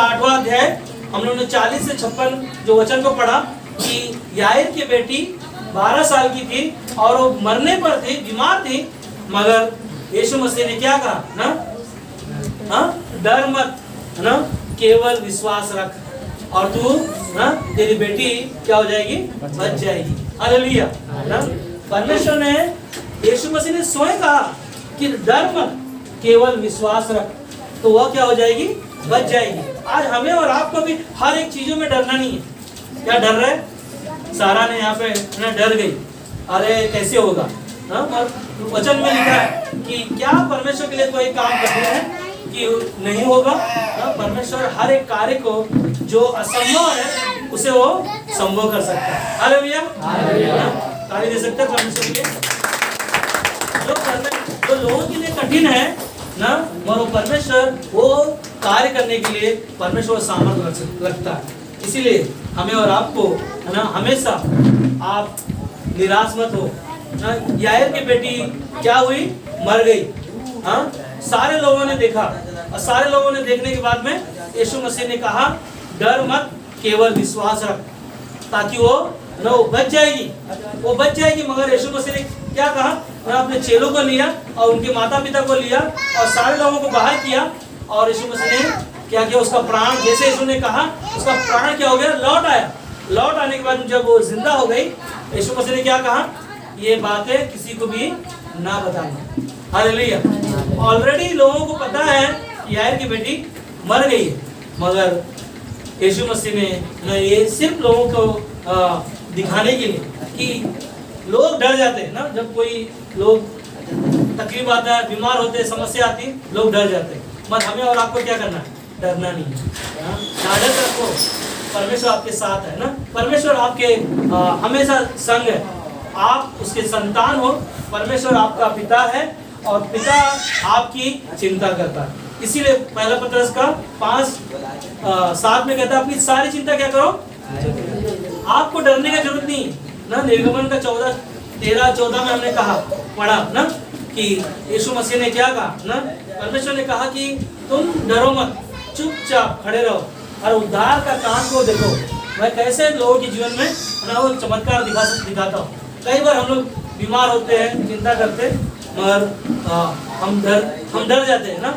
8वां अध्याय हम लोगों ने 40 से 56 जो वचन को पढ़ा कि याईर की बेटी 12 साल की थी और वो मरने पर थी, बीमार थी, मगर यीशु मसीह ने क्या कहा ना, हाँ, डर मत, है ना, केवल विश्वास रख और तू ना तेरी बेटी क्या हो जाएगी, बच जाएगी। हालेलुया, ना। परमेश्वर ने, यीशु मसीह ने स्वयं कहा कि डर मत, केवल विश्वास रख, तो वह क्या हो जाएगी, बच जाएगी। आज हमें और आपको भी हर एक चीजों में डरना नहीं है। क्या डर रहे, सारा ने यहाँ पे ना डर गई, अरे कैसे होगा। और वचन में लिखा है कि क्या परमेश्वर के लिए कोई काम कठिन है कि नहीं होगा। परमेश्वर हर एक कार्य को जो असंभव है उसे वो संभव कर सकता है। हालेलुया, ताली दे सकते हैं परमेश्वर के लिए। जो लोगों के लिए कठिन है ना, वो परमेश्वर वो कार्य करने के लिए परमेश्वर सामर्थ्य रखता है। इसीलिए हमें और आपको, है ना, हमेशा आप निराश मत हो। याईर की बेटी क्या हुई, मर गई। हाँ, सारे लोगों ने देखा और सारे लोगों ने देखने के बाद में यीशु मसीह ने कहा डर मत, केवल विश्वास रख, ताकि वो बच जाएगी, वो बच जाएगी। मगर यीशु मसीह ने क्या कहा, अपने चेलों को लिया और उनके माता पिता को लिया और सारे लोगों को बाहर किया और यीशु मसीह ने क्या किया, उसका प्राण, जैसे यीशु ने कहा, उसका प्राण क्या हो गया, लौट आया। लौट आने के बाद जब वो जिंदा हो गई, यीशु मसीह ने क्या कहा, ये बातें किसी को भी ना बताना। हालेलुया। ऑलरेडी लोगों को पता है कि याईर की बेटी मर गई है, मगर यीशु मसीह ने ये सिर्फ लोगों को दिखाने के लिए कि लोग डर जाते हैं ना, जब कोई लोग तकलीफ आता है, बीमार होते हैं, समस्या आती है, लोग डर जाते हैं। मगर हमें और आपको क्या करना है, डरना नहीं है। साझा रखो, परमेश्वर आपके साथ है ना, परमेश्वर आपके हमेशा संग है। आप उसके संतान हो, परमेश्वर आपका पिता है और पिता आपकी चिंता करता है। इसीलिए पहला पत्रस का 5:7 में कहता है अपनी सारी चिंता क्या करो, आपको डरने की जरूरत नहीं ना। निर्गमन का 13-14 में हमने कहा, पढ़ा ना, कि यीशु मसीह ने क्या कहा ना, परमेश्वर ने कहा कि तुम डरो मत, चुपचाप खड़े रहो और उद्धार का काम को देखो। मैं कैसे लोगों के जीवन में ना वो चमत्कार दिखाता हूँ। कई बार हम लोग बीमार होते हैं, चिंता करते, मगर हम डर जाते हैं ना,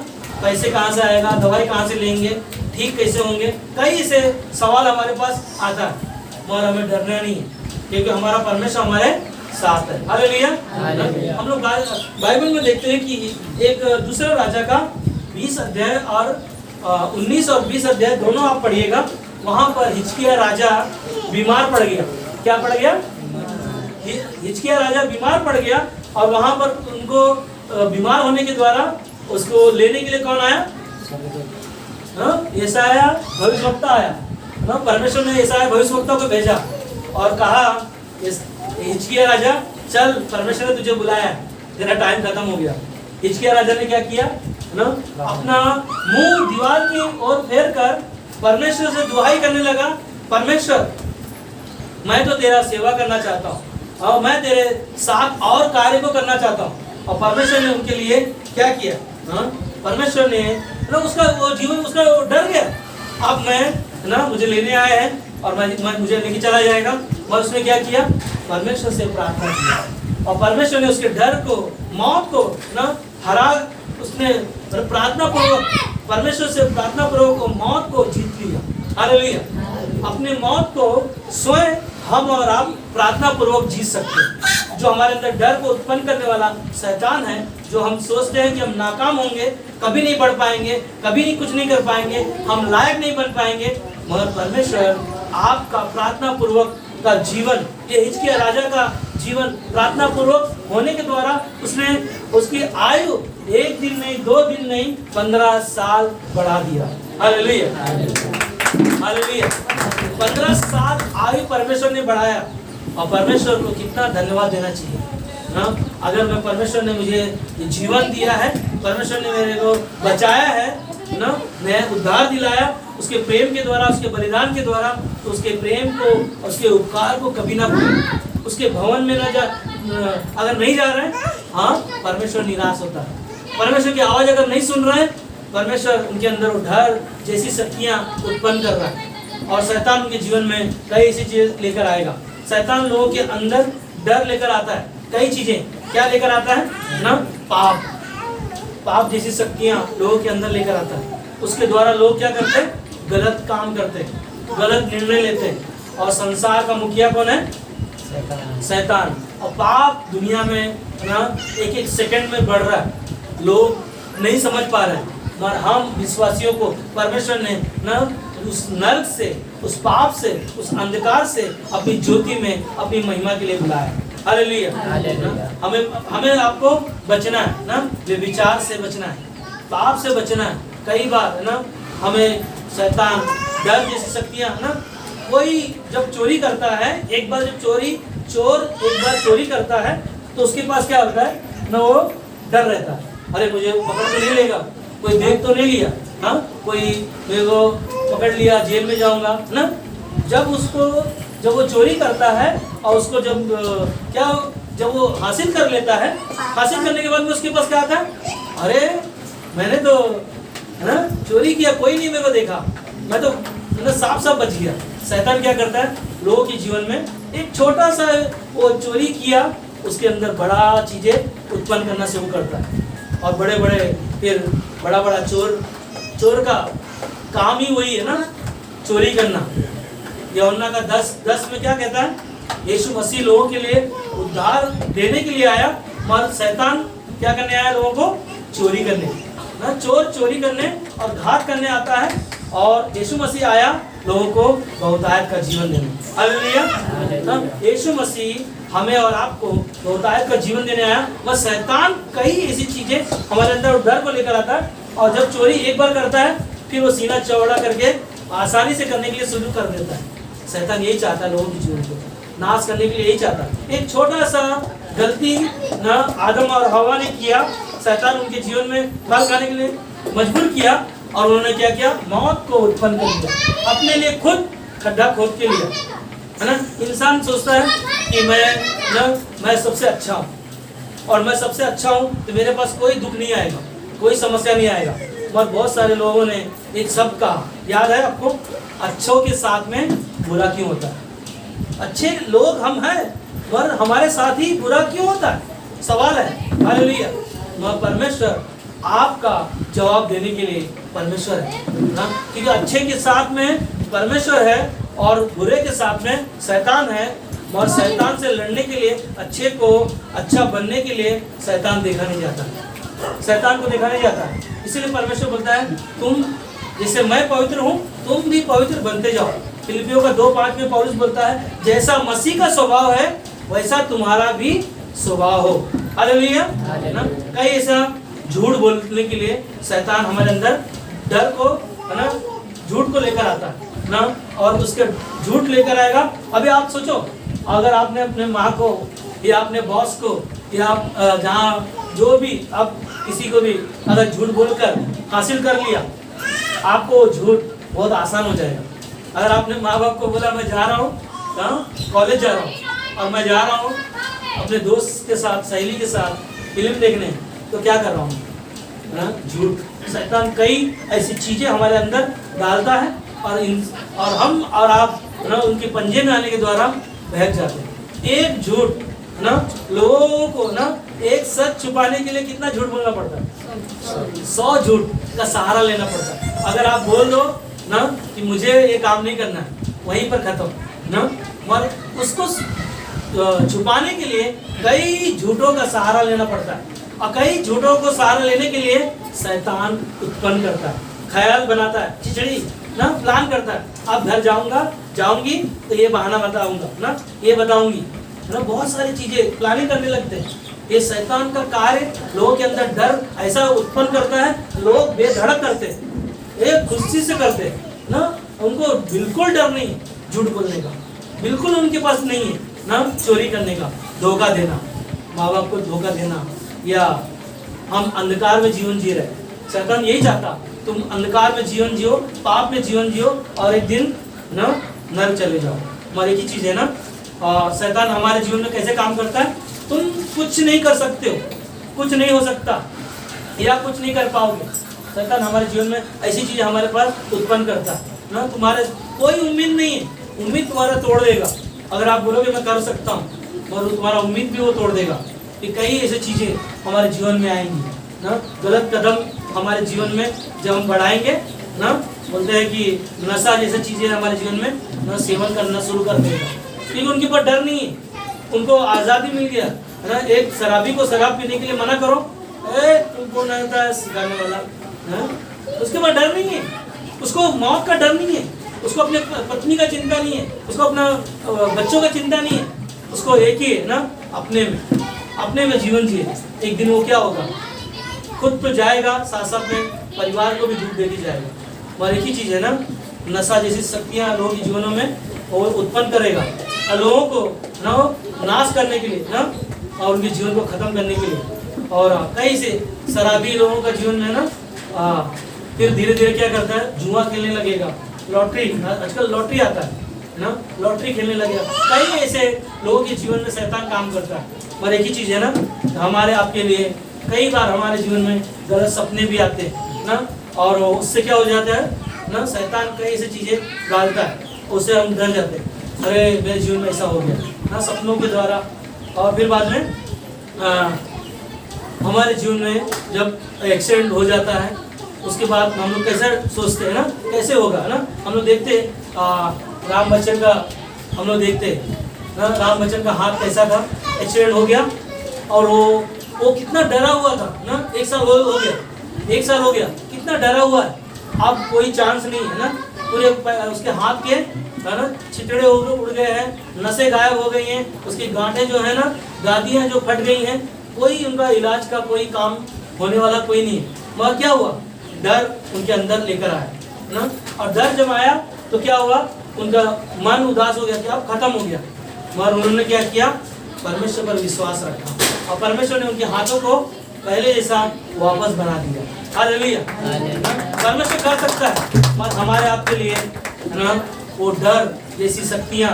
पैसे कहाँ से आएगा, दवाई कहाँ से लेंगे, ठीक कैसे होंगे, कई से सवाल हमारे पास आता है। मगर हमें डरना नहीं है, क्योंकि हमारा परमेश्वर हमारे साथ है। हालेलुया। हम लोग बाइबल में देखते हैं कि एक दूसरा राजा का 20 अध्याय और 19 और 20 अध्याय दोनों आप पढ़िएगा। वहां पर हिजकिय्याह राजा बीमार पड़ गया। क्या पड़ गया, हिजकिय्याह राजा बीमार पड़ गया और वहां पर उनको बीमार होने के द्वारा उसको लेने के लिए कौन आया, यशायाह भविष्यवक्ता आया ना। परमेश्वर ने यशायाह भविष्यवक्ता को भेजा और कहा हिजकिय्याह राजा चल, परमेश्वर ने तुझे बुलाया, तेरा टाइम खत्म हो गया। हिजकिय्याह राजा ने क्या किया ना, अपना मुंह दीवार की ओर फेर कर परमेश्वर से दुहाई करने लगा, परमेश्वर मैं तो तेरा सेवा करना चाहता हूँ और मैं तेरे साथ और कार्य को करना चाहता हूँ। और परमेश्वर ने उनके लिए क्या किया, परमेश्वर ने ना उसका वो जीवन, उसका वो डर गया, अब मैं ना मुझे लेने आए हैं और मैं मुझे लेके चला जाएगा। और उसने क्या किया, परमेश्वर से प्रार्थना किया और परमेश्वर ने उसके डर को, मौत को ना हरा, उसने प्रार्थना पूर्वक, परमेश्वर से प्रार्थना पूर्वक मौत को जीत लिया। हालेलुया। अपने मौत को स्वयं हम और आप प्रार्थना पूर्वक जीत सकते हैं। जो हमारे अंदर डर को उत्पन्न करने वाला शैतान है, जो हम सोचते हैं कि हम नाकाम होंगे, कभी नहीं बढ़ पाएंगे, कभी नहीं कुछ नहीं कर पाएंगे, हम लायक नहीं बन पाएंगे, मगर परमेश्वर आपका प्रार्थना पूर्वक का जीवन, ये हिजकिय्याह राजा का जीवन प्रार्थना पूर्वक होने के द्वारा उसने उसकी आयु 1 दिन नहीं 2 दिन नहीं 15 साल बढ़ा दिया। Hallelujah, hallelujah. 15 साल आयु परमेश्वर ने बढ़ाया और परमेश्वर को कितना धन्यवाद देना चाहिए ना। अगर मैं परमेश्वर ने मुझे ये जीवन दिया है, परमेश्वर ने मेरे को बचाया है ना, मैं उद्धार दिलाया उसके प्रेम के द्वारा, उसके बलिदान के द्वारा, तो उसके प्रेम को, उसके उपकार को कभी ना भूलें। उसके भवन में ना जा, अगर नहीं जा रहे हैं, हाँ, परमेश्वर निराश होता है। परमेश्वर की आवाज़ अगर नहीं सुन रहे हैं, परमेश्वर उनके अंदर डर जैसी शक्तियाँ उत्पन्न कर रहा है और शैतान उनके जीवन में कई ऐसी चीज़ लेकर आएगा। शैतान लोगों के अंदर डर लेकर आता है, कई चीज़ें क्या लेकर आता है ना, पाप जैसी शक्तियाँ लोगों के अंदर लेकर आता है। उसके द्वारा लोग क्या करते हैं, गलत काम करते हैं, गलत निर्णय लेते हैं। और संसार का मुखिया कौन है, शैतान। और पाप दुनिया में ना 1-1 सेकंड में बढ़ रहा है, लोग नहीं समझ पा रहे हैं। मगर हम विश्वासियों को परमेश्वर ने ना उस नर्क से, उस पाप से, उस अंधकार से अपनी ज्योति में अपनी महिमा के लिए बुलाया। हालेलुया। हमें आपको बचना है ना, व्यभिचार से बचना है, पाप से बचना है। कई बार है ना हमें शैतान, डर जैसी शक्तियाँ ना, कोई जब चोरी करता है, एक बार जब चोर एक बार चोरी करता है तो उसके पास क्या होता है ना, वो डर रहता है, अरे मुझे पकड़ तो नहीं लेगा, कोई देख तो नहीं लिया, हाँ, कोई मेरे को पकड़ लिया, जेल में जाऊंगा ना। जब वो चोरी करता है और उसको जब वो हासिल कर लेता है, हासिल करने के बाद में उसके पास क्या आता है, अरे मैंने तो है ना चोरी किया, कोई नहीं मेरे को देखा, मैं तो साफ बच गया। शैतान क्या करता है, लोगों के जीवन में एक छोटा सा वो चोरी किया, उसके अंदर बड़ा चीजें उत्पन्न करना शुरू करता है। और बड़े फिर बड़ा चोर का काम ही वही है ना, चोरी करना। यूहन्ना का 10 में क्या कहता है, यीशु मसीह लोगों के लिए उद्धार देने के लिए आया, मगर शैतान क्या करने आया, लोगों को चोरी करने ना। चोर चोरी करने और घात करने आता है, और यीशु मसीह आया लोगों को बहुतायत का जीवन देने। हालेलुया। यीशु मसीह हमें और आपको बहुतायत का जीवन देने आया। बस शैतान कई ऐसी चीजें हमारे अंदर डर को लेकर आता है, और जब चोरी एक बार करता है फिर वो सीना चौड़ा करके आसानी से करने के लिए शुरू कर देता है। शैतान यही चाहता है, लोगों के जीवन को नाश करने के लिए यही चाहता है। एक छोटा सा गलती ना आदम और हवा ने किया, शैतान उनके जीवन में फल खाने के लिए मजबूर किया, और उन्होंने क्या किया, मौत को उत्पन्न कर दिया, अपने लिए खुद खड्डा खोद के लिया, है ना। इंसान सोचता है कि मैं सबसे अच्छा हूँ, और मैं सबसे अच्छा हूँ तो मेरे पास कोई दुख नहीं आएगा, कोई समस्या नहीं आएगा। और बहुत सारे लोगों ने एक शब्द कहा, याद है आपको, अच्छों के साथ में बुरा क्यों होता है। अच्छे लोग हम हैं, पर हमारे साथ ही बुरा क्यों होता है, सवाल है। हालेलुया। परमेश्वर आपका जवाब देने के लिए परमेश्वर है ना, क्योंकि अच्छे के साथ में परमेश्वर है और बुरे के साथ में शैतान है। और शैतान से लड़ने के लिए, अच्छे को अच्छा बनने के लिए शैतान देखा नहीं जाता, शैतान को देखा नहीं जाता। इसीलिए परमेश्वर बोलता है, तुम जैसे मैं पवित्र हूँ तुम भी पवित्र बनते जाओ। फिलिपियों का 2:5 में पौलुस बोलता है, जैसा मसीह का स्वभाव है वैसा तुम्हारा भी स्वभाव हो। हालेलुया। कई ऐसा झूठ बोलने के लिए शैतान हमारे अंदर डर को, है ना, झूठ को लेकर आता है ना, और उसके झूठ लेकर आएगा। अभी आप सोचो, अगर आपने अपने माँ को या अपने बॉस को या जहाँ जो भी आप किसी को भी अगर झूठ बोलकर हासिल कर लिया, आपको झूठ बहुत आसान हो जाएगा। अगर आपने माँ बाप को बोला मैं जा रहा हूँ कॉलेज जा रहा हूँ, और मैं जा रहा हूँ अपने दोस्त के साथ, सहेली के साथ फिल्म देखने, तो क्या कर रहा हूँ, झूठ। शैतान कई ऐसी चीजें हमारे अंदर डालता है, और हम और आप ना उनके पंजे में आने के द्वारा बहक जाते हैं। एक झूठ ना लोगों को ना एक सच छुपाने के लिए कितना झूठ बोलना पड़ता है, 100 झूठ का सहारा लेना पड़ता है। अगर आप बोल दो ना कि मुझे ये काम नहीं करना है, वहीं पर खत्म ना। और उसको छुपाने के लिए कई झूठों का सहारा लेना पड़ता है, और कई झूठों को सहारा लेने के लिए शैतान उत्पन्न करता है, ख्याल बनाता है, खिचड़ी ना प्लान करता है, अब घर जाऊंगी तो ये बहाना बताऊंगा ना, ये बताऊंगी ना, बहुत सारी चीजें प्लानिंग करने लगते हैं। ये शैतान का कार्य लोगों के अंदर डर ऐसा उत्पन्न करता है, लोग बेधड़क करते हैं, एक खुशी से करते हैं ना, उनको बिल्कुल डर नहीं है झूठ बोलने का, बिल्कुल उनके पास नहीं है ना चोरी करने का, धोखा देना, माँ बाप को धोखा देना, या हम अंधकार में जीवन जी रहे। शैतान यही चाहता तुम अंधकार में जीवन जियो, पाप में जीवन जियो और एक दिन ना नरक चले जाओ। हमारी एक ही चीज है ना, शैतान हमारे जीवन में कैसे काम करता है, तुम कुछ नहीं कर सकते हो, कुछ नहीं हो सकता या कुछ नहीं कर पाओगे। शैतान हमारे जीवन में ऐसी चीजें हमारे पास उत्पन्न करता है ना, तुम्हारे कोई उम्मीद नहीं है, उम्मीद तुम्हारा तोड़ देगा। अगर आप बोलोगे मैं कर सकता हूँ, और तुम्हारा उम्मीद भी वो तोड़ देगा। कि कई ऐसी चीजें हमारे जीवन में आएंगी ना, गलत कदम हमारे जीवन में जब हम बढ़ाएंगे ना, बोलते हैं कि नशा जैसी चीजें हमारे जीवन में ना सेवन करना शुरू कर देगा, क्योंकि उनके ऊपर डर नहीं है, उनको आज़ादी मिल गया है ना। एक शराबी को शराब पीने के लिए मना करो, तुम कौन आता है सिखाने वाला है, उसके पास डर नहीं है, उसको मौत का डर नहीं है, उसको अपने पत्नी का चिंता नहीं है, उसको अपना बच्चों का चिंता नहीं है, उसको एक ही है ना अपने में जीवन जिए। एक दिन वो क्या होगा, खुद तो जाएगा, साथ साथ में परिवार को भी दुख देके जाएगा। और एक ही चीज़ है ना, नशा जैसी शक्तियाँ लोगों के जीवनों में और उत्पन्न करेगा, और लोगों को ना नाश करने के लिए ना, और उनके जीवन को खत्म करने के लिए। और कई से शराबी लोगों का जीवन में ना फिर धीरे धीरे क्या करता है, जुआ खेलने लगेगा, लॉटरी, आजकल लॉटरी आता है ना, लॉटरी खेलने लगेगा। कई ऐसे लोगों के जीवन में शैतान काम करता है। और एक ही चीज़ है ना, हमारे आपके लिए कई बार हमारे जीवन में गलत सपने भी आते हैं ना, और उससे क्या हो जाता है ना, शैतान कई ऐसी चीज़ें डालता है, उससे हम डर जाते हैं, अरे मेरे जीवन में ऐसा हो गया ना, सपनों के द्वारा। और फिर बाद में हमारे जीवन में जब एक्सीडेंट हो जाता है, उसके बाद हम लोग कैसे सोचते हैं ना, कैसे होगा ना। हम लोग देखते राम बच्चन का, हम लोग देखते ना, राम बच्चन का हाथ कैसा था, एक्सीडेंट हो गया, और वो कितना डरा हुआ था ना। एक साल हो गया, कितना डरा हुआ है, अब कोई चांस नहीं है ना, पूरे उसके हाथ के है ना छितड़े उड़ गए हैं, नसें गायब हो गई हैं, उसकी गांठें जो है ना, गादियाँ जो फट गई हैं, कोई उनका इलाज का कोई काम होने वाला कोई नहीं है। मगर क्या हुआ, डर उनके अंदर लेकर आया ना, और डर जब आया तो क्या हुआ, उनका मन उदास हो गया कि अब खत्म हो गया। मगर उन्होंने क्या किया, परमेश्वर पर विश्वास रखा, और परमेश्वर ने उनके हाथों को पहले जैसा वापस बना दिया। हालेलुया। परमेश्वर कर सकता है, मगर हमारे आपके लिए है ना, वो डर जैसी शक्तियाँ,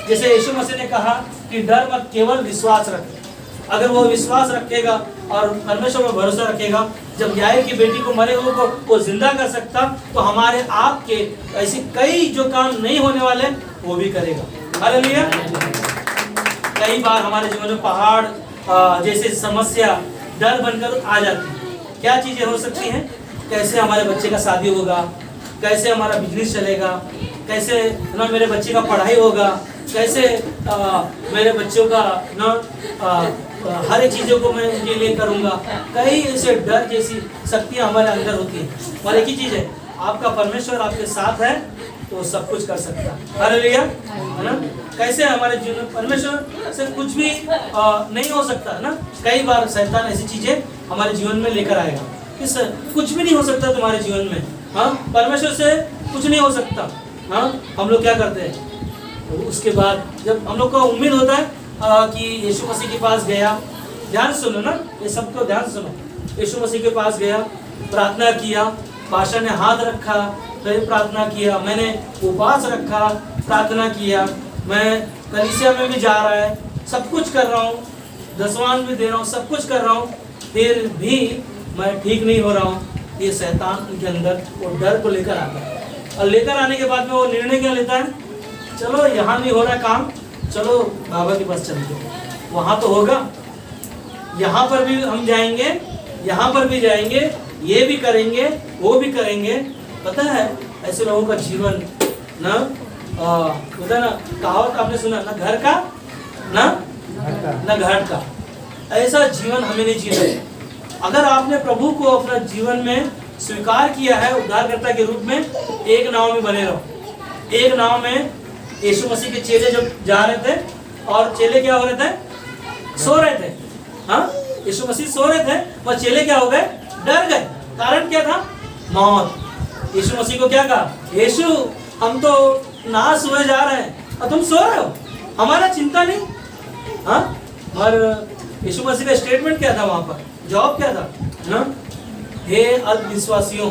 जैसे यीशु मसीह ने कहा कि डर मत, केवल विश्वास रखे। अगर वो विश्वास रखेगा और परमेश्वर पर भरोसा रखेगा, जब याईर की बेटी को मरे हुए को वो जिंदा कर सकता, तो हमारे आपके ऐसे कई जो काम नहीं होने वाले वो भी करेगा। हालेलुया। कई बार हमारे जीवन में पहाड़ जैसे समस्या डर बनकर आ जाती है। क्या चीजें हो सकती हैं, कैसे हमारे बच्चे का शादी होगा, कैसे हमारा बिजनेस चलेगा, कैसे ना मेरे बच्चे का पढ़ाई होगा, कैसे मेरे बच्चों का ना हर एक चीज़ों को मैं उनके लिए करूँगा। कई ऐसे डर जैसी शक्तियाँ हमारे अंदर होती हैं। और एक ही चीज़ है, आपका परमेश्वर आपके साथ है तो सब कुछ कर सकता है। हालेलुया, है ना। कैसे हमारे जीवन में परमेश्वर से कुछ भी नहीं हो सकता है ना। कई बार शैतान ऐसी चीज़ें हमारे जीवन में लेकर आएगा, इस कुछ भी नहीं हो सकता तुम्हारे जीवन में, हाँ, परमेश्वर से कुछ नहीं हो सकता। हाँ, हम लोग क्या करते हैं, तो उसके बाद जब हम लोग को उम्मीद होता है कि यीशु मसीह के पास गया, ध्यान सुनो ना, ये सबको ध्यान सुनो। यीशु मसीह के पास गया, प्रार्थना किया, पाशा ने हाथ रखा, फिर प्रार्थना किया, मैंने उपवास रखा, प्रार्थना किया, मैं कलीसिया में भी जा रहा है, सब कुछ कर रहा हूँ, दसवान भी दे रहा हूँ, सब कुछ कर रहा हूँ, फिर भी मैं ठीक नहीं हो रहा हूँ। ये शैतान उनके अंदर वो डर को लेकर आता है, और लेकर आने के बाद में वो निर्णय क्या लेता है, चलो यहाँ नहीं हो रहा काम, चलो बाबा के पास चलते हैं, वहाँ तो होगा, यहाँ पर भी हम जाएंगे, यहाँ पर भी जाएंगे, ये भी करेंगे, वो भी करेंगे। पता है ऐसे लोगों का जीवन ना होता है ना, कहावत आपने सुना ना, घर का ना घाट का। ऐसा जीवन हमें नहीं जीना है। अगर आपने प्रभु को अपना जीवन में स्वीकार किया है उद्धारकर्ता के रूप में, एक नाव में बने रहो। एक नाव में यीशु मसीह के चेले जब जा रहे थे और चेले क्या हो रहे थे, सो रहे थे। हाँ, यीशु मसीह सो रहे थे और चेले क्या हो गए, डर गए। कारण क्या था, मौत। यीशु मसीह को क्या कहा, यीशु हम तो नाश हुए जा रहे हैं और तुम सो रहे हो, हमारा चिंता नहीं। हाँ, और यीशु मसीह का स्टेटमेंट क्या था वहां पर, जवाब क्या था ना, हे अल्पविश्वासियों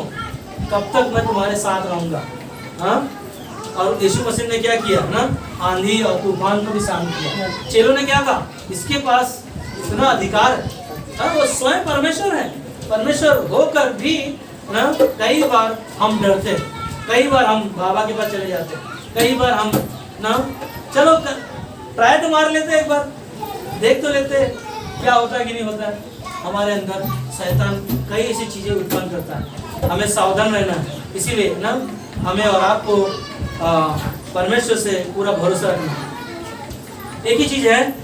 कब तक मैं तुम्हारे साथ रहूंगा। हाँ, और यीशु मसीह ने क्या किया ना, आंधी और तूफान को भी शांत किया। चेलों ने क्या कहा, इसके पास इतना अधिकार है। हाँ, वो स्वयं परमेश्वर है, परमेश्वर होकर भी ना कई बार हम डरते, कई बार हम बाबा के पास चले जाते, कई बार हम ना चलो ट्राई तो मार लेते, एक बार देख तो लेते क्या होता है कि नहीं होता है। हमारे अंदर शैतान कई ऐसी चीजें उत्पन्न करता है, हमें सावधान रहना है। इसीलिए ना हमें और आपको परमेश्वर से पूरा भरोसा रखना है। एक ही चीज है,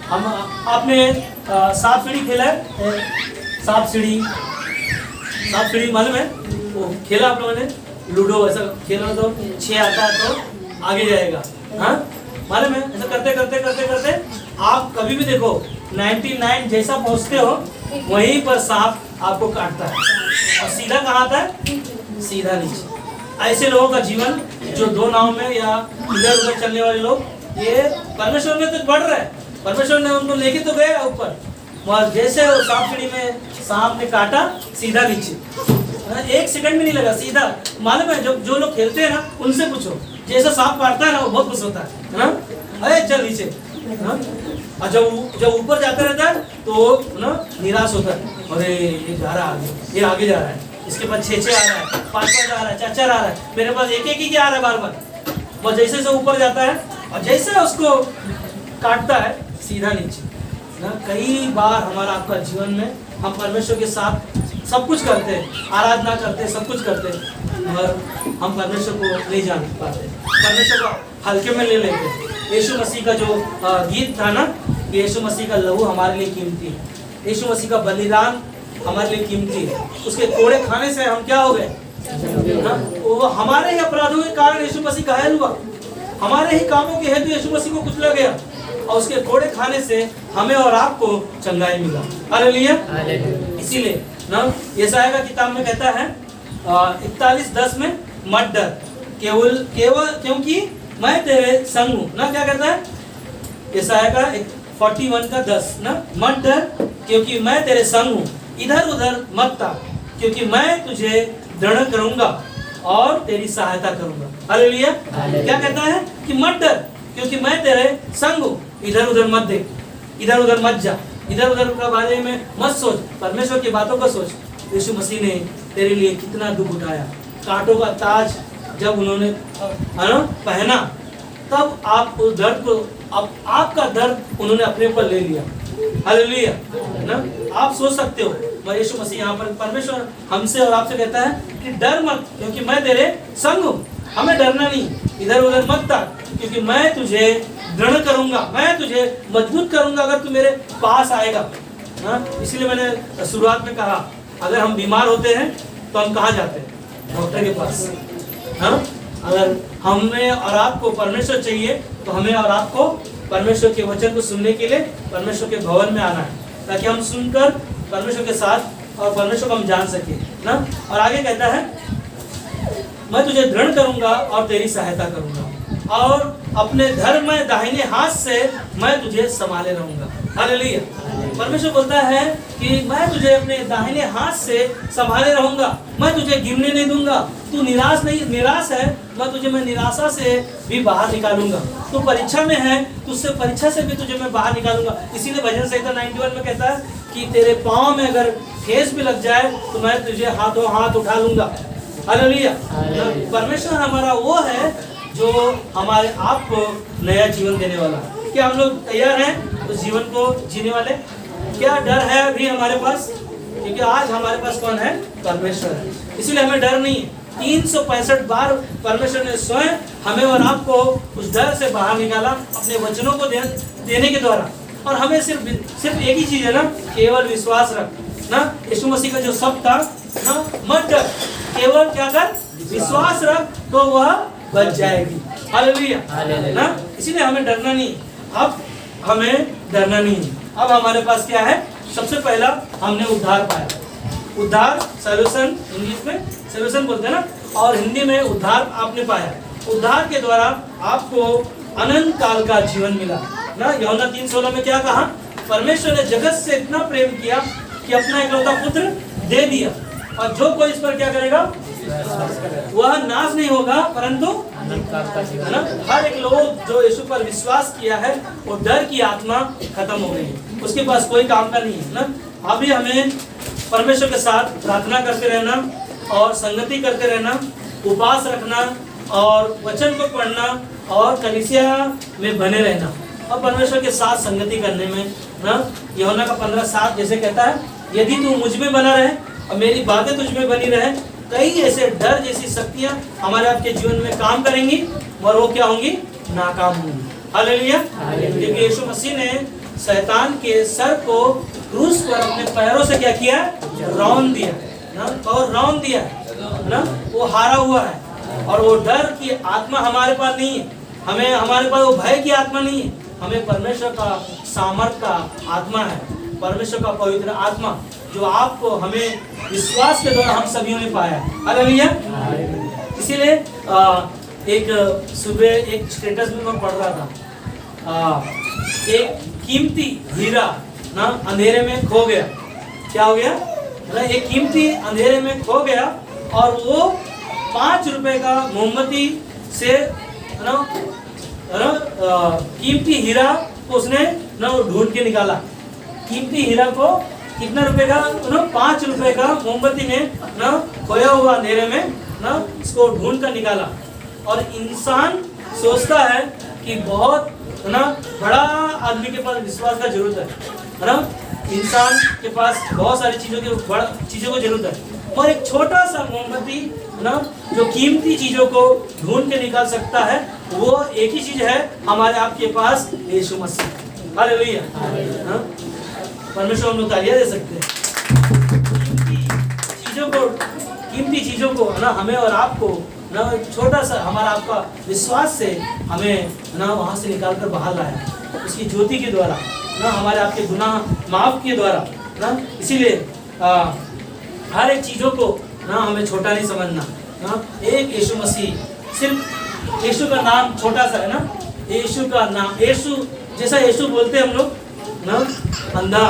हम आपने सांप सीढ़ी खेला है, सांप सीढ़ी मालूम है, वो खेला आप लोगों ने, लूडो ऐसा खेलना तो 6 आता है तो आगे जाएगा। हाँ, मालूम है, ऐसा करते करते करते करते आप कभी भी देखो 99 जैसा पहुंचते हो वहीं पर सांप आपको काटता है और सीधा कहाँ आता है, सीधा नीचे। ऐसे लोगों का जीवन जो दो नाव में या इधर उधर चलने वाले लोग, ये परमेश्वर में तो बढ़ रहे हैं, परमेश्वर ने उनको लेके तो गया ऊपर, और जैसे सांप सीढ़ी में सांप ने काटा सीधा नीचे, 1 सेकंड भी नहीं लगा, सीधा। मालूम है, जो लोग खेलते हैं ना उनसे पूछो, जैसा सांप काटता है ना वो बहुत खुश होता है ना, अरे चल नीचे। और जब ऊपर जाता रहता है तो ना निराश होता है, अरे ये जा रहा है आगे, ये आगे जा रहा है, इसके पास 6 आ रहा है, 5 आ रहा है, 4 आ रहा है, मेरे पास एक ही आ रहा है बार बार। वो जैसे जैसे ऊपर जाता है और जैसे उसको काटता है सीधा नीचे ना। कई बार हमारा आपका जीवन में हम परमेश्वर के साथ सब कुछ करते हैं, आराधना करते हैं, सब कुछ करते हैं, और हम परमेश्वर को नहीं जान पाते, परमेश्वर को हल्के में ले लेते हैं। यीशु मसीह का जो गीत था ना, यीशु मसीह का लहू हमारे लिए कीमती है, यीशु मसीह का बलिदान हमारे लिए कीमती है। उसके कोड़े खाने से हम क्या हो गए, वो हमारे ही अपराधों के कारण यीशु मसीह घायल हुआ, हमारे ही कामों के हेतु यीशु मसीह को कुचला गया, और उसके कोड़े खाने से हमें और आपको चंगाई मिला। हालेलुया। इसीलिए ना यशायाह का किताब में कहता है 41:10 में, मत डर केवल क्योंकि मैं तेरे संग हूँ ना। क्या कहता है यशायाह का 41:10 ना, मत डर क्योंकि मैं तेरे संग हूँ, इधर उधर मत ताक क्योंकि मैं तुझे दृढ़ करूंगा और तेरी सहायता करूंगा। हालेलुया। क्या कहता है कि मत डर क्योंकि मैं तेरे संग हूँ, इधर उधर मत देख, इधर उधर मत जा, इधर उधर के बारे में मत सोच, परमेश्वर की बातों का सोच। यीशु मसीह ने तेरे लिए कितना दुख उठाया, कांटों का ताज जब उन्होंने पहना, तब आप उस दर्द को, अब आपका दर्द उन्होंने अपने ऊपर ले लिया। हालेलुया ना। आप सोच सकते हो, मैं यीशु मसीह यहाँ पर परमेश्वर हमसे और आपसे कहता है कि डर मत क्योंकि मैं तेरे संग हूँ, हमें डरना नहीं, इधर उधर मत ताक क्योंकि मैं तुझे दृढ़ करूंगा, मैं तुझे मजबूत करूंगा अगर तू मेरे पास आएगा ना। इसलिए मैंने शुरुआत में कहा, अगर हम बीमार होते हैं तो हम कहाँ जाते हैं, डॉक्टर के पास। हाँ, अगर हमें और आपको परमेश्वर चाहिए तो हमें और आपको परमेश्वर के वचन को सुनने के लिए परमेश्वर के भवन में आना है, ताकि हम सुनकर परमेश्वर के साथ और परमेश्वर को हम जान सके ना। और आगे कहता है, मैं तुझे दृढ़ करूंगा और तेरी सहायता करूंगा और अपने धर्म में दाहिने हाथ से मैं तुझे संभाले रहूंगा। हालेलुया। परमेश्वर बोलता है कि मैं तुझे अपने दाहिने हाथ से संभाले रहूंगा, मैं तुझे गिरने नहीं दूंगा, तू निराश है, मैं निराशा से भी बाहर निकालूंगा, तू परीक्षा में है, तुझसे परीक्षा से भी तुझे मैं बाहर निकालूंगा। इसीलिए भजन संहिता 91 में कहता है कि तेरे पाँव में अगर ठेस भी लग जाए तो मैं तुझे हाथों हाथ उठा लूंगा। हालेलुया। परमेश्वर हमारा वो है जो हमारे आप को नया जीवन देने वाला है। क्या हम लोग तैयार हैं उस जीवन को जीने वाले? क्या डर है अभी हमारे पास? क्योंकि आज हमारे पास कौन है? परमेश्वर है, इसीलिए हमें डर नहीं है। 365 बार परमेश्वर ने स्वयं हमें और आपको उस डर से बाहर निकाला अपने वचनों को देने के द्वारा। और हमें सिर्फ एक ही चीज है ना, केवल विश्वास रख, ना यीशु मसीह का जो शब्द था ना, मत डर, केवल क्या कर, विश्वास रख तो वह बच जाएगी। हालेलुया ना, इसीलिए हमें डरना नहीं। अब हमें डरना नहीं। अब हमारे पास क्या है, सबसे पहला हमने उद्धार पाया। उद्धार सॉल्यूशन, इंग्लिश में सॉल्यूशन बोलते हैं ना, और हिंदी में उद्धार आपने पाया। उद्धार के द्वारा आपको अनंत काल का जीवन मिला ना। यूहन्ना 3:16 में क्या कहा, परमेश्वर ने जगत से इतना प्रेम किया कि अपना इकलौता पुत्र दे दिया, और जो कोई इस पर क्या करेगा वह नाश नहीं होगा परंतु अनंत काल का जीवन। हर एक लोग जो यीशु पर विश्वास किया है वो डर की आत्मा खत्म हो गई है, उसके पास कोई काम का नहीं है ना। अभी हमें परमेश्वर के साथ प्रार्थना करते रहना और संगति करते रहना, उपवास रखना और वचन को पढ़ना और कलीसिया में बने रहना और परमेश्वर के साथ संगति करने में ना। यूहन्ना का 15:7 जैसे कहता है, यदि तू मुझ में बना रहे और मेरी बातें तुझ में बनी रहे, कई ऐसे डर जैसी शक्तियां हमारे आपके जीवन में काम करेंगी और वो क्या होंगी, नाकाम होंगी। हालेलुया। क्योंकि यीशु मसीह ने शैतान के सर को क्रूस पर अपने पैरों से क्या किया, रौंद दिया ना, और रौंद दिया ना, वो हारा हुआ है। और वो डर की आत्मा हमारे पास नहीं है, हमें हमारे पास वो भय की आत्मा नहीं है, हमें परमेश्वर का सामर्थ का आत्मा है, परमेश्वर का पवित्र आत्मा जो आपको हमें विश्वास के द्वारा हम सभी ने पाया है। हालेलुया। इसीलिए एक सुबह एक स्टेटस में मैं पढ़ रहा था, एक कीमती हीरा ना अंधेरे में खो गया। क्या हो गया ना, एक कीमती अंधेरे में खो गया और वो 5 रुपए का मोमबत्ती से ना कीमती हीरा को उसने ना ढूंढ के निकाला। कीमती हीरा को कितना रुपए का ना, 5 रुपए का मोमबत्ती ने ना खोया हुआ अंधेरे में ना इसको ढूंढ कर निकाला। और इंसान सोचता है कि बहुत ना बड़ा आदमी के पास विश्वास का जरूरत है ना, इंसान के पास बहुत सारी चीजों को जरूरत है, और एक छोटा सा मोमबत्ती ना जो कीमती चीजों को ढूंढ के निकाल सकता है, वो एक ही चीज है हमारे आपके पास, यीशु मसीह। हालेलुया। परमेश्वर हम लोग तालियां दे सकते हैं। कीमती चीजों को ना हमें और आपको ना छोटा सा हमारा आपका विश्वास से हमें ना वहाँ से निकाल कर बाहर लाया, उसकी ज्योति के द्वारा ना, हमारे आपके गुनाह माफ के द्वारा ना। इसीलिए हर एक चीज़ों को ना हमें छोटा नहीं समझना ना। एक यीशु मसीह, सिर्फ यीशु का नाम छोटा सा है ना, यीशु का नाम, यीशु जैसा यीशु बोलते हैं हम लोग ना, अंधा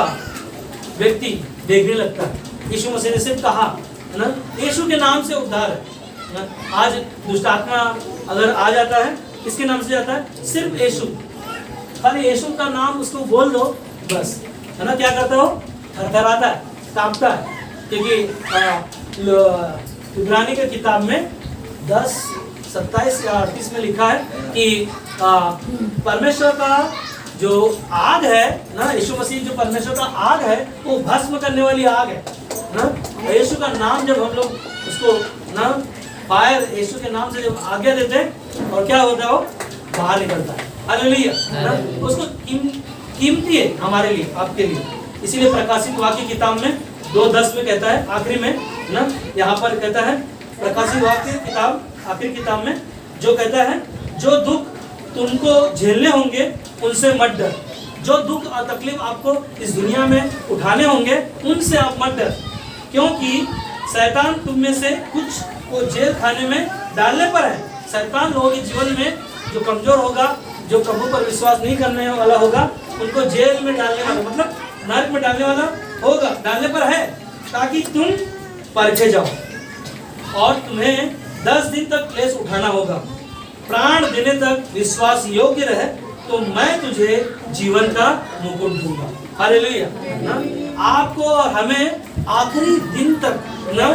व्यक्ति देखने लगता है। यीशु मसीह ने सिर्फ कहा ना, यीशु के नाम से उद्धार है ना। आज दुष्ट आत्मा अगर आ जाता है, किसके नाम से जाता है, सिर्फ यीशु, खाली यीशु का नाम उसको बोल दो बस, है ना। क्या करता हो, थरथराता है, कांपता है। क्योंकि इब्रानी के किताब में 10:27 या 38 में लिखा है कि परमेश्वर का जो आग है ना, यीशु मसीह जो परमेश्वर का आग है, वो भस्म करने वाली आग है ना। यीशु का नाम जब हम लोग उसको ना फायर, यीशु के नाम से जब आज्ञा देते हैं, और क्या होता है, वो बाहर निकलता है। हालेलुया ना। उसको कीमती है हमारे लिए, आपके लिए। इसीलिए प्रकाशित वाक्य किताब में 2:10 में कहता है, आखिरी में ना, यहाँ पर कहता है प्रकाशित वाक्य किताब आखिरी किताब में जो कहता है, जो दुख तुमको झेलने होंगे उनसे मत डर। जो दुख और तकलीफ आपको इस दुनिया में उठाने होंगे उनसे आप मत डर, क्योंकि शैतान तुम में से कुछ को जेल खाने में डालने पर है। शैतान लोगों के जीवन में जो कमजोर होगा, जो प्रभु पर विश्वास नहीं करने वाला होगा, उनको जेल में डालने वाला, मतलब नरक में डालने वाला होगा, डालने पर है, ताकि तुम परखे जाओ और तुम्हें 10 दिन तक क्लेश उठाना होगा। प्राण देने तक विश्वास योग्य रहे तो मैं तुझे जीवन का मुकुट दूंगा। हालेलुया ना। आपको और हमें आखिरी दिन तक ना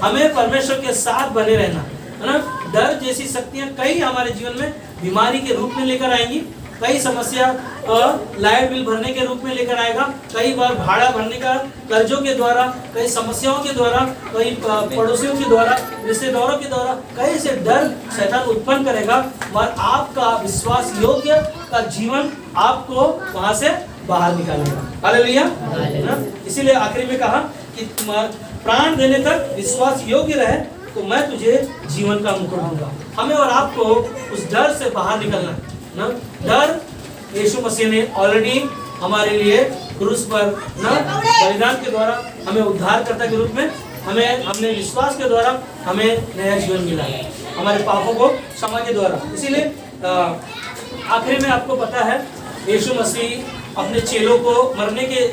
हमें परमेश्वर के साथ बने रहना है ना। डर जैसी शक्तियां कई हमारे जीवन में बीमारी के रूप में लेकर आएंगी, कई समस्या लाइट बिल भरने के रूप में लेकर आएगा, कई बार भाड़ा भरने का कर्जों के द्वारा, कई समस्याओं के द्वारा, कई पड़ोसियों के द्वारा, रिश्तेदारों के द्वारा, कई से डर शैतान उत्पन्न करेगा। और आपका विश्वास योग्य का जीवन आपको वहां से बाहर निकालेगा। हालेलुया। ना इसीलिए आखिरी में कहा कि प्राण देने तक विश्वास योग्य रहे तो मैं तुझे जीवन का मुकुट दूंगा। हमें और आपको उस डर से बाहर निकलना है ना। डर यीशु मसीह ने ऑलरेडी हमारे लिए क्रूस पर ना बलिदान के द्वारा हमें उद्धारकर्ता के रूप में हमने विश्वास के द्वारा हमें नया जीवन मिला है, हमारे पापों को क्षमा के द्वारा। इसीलिए आखिरी में आपको पता है यीशु मसीह अपने चेलों को मरने के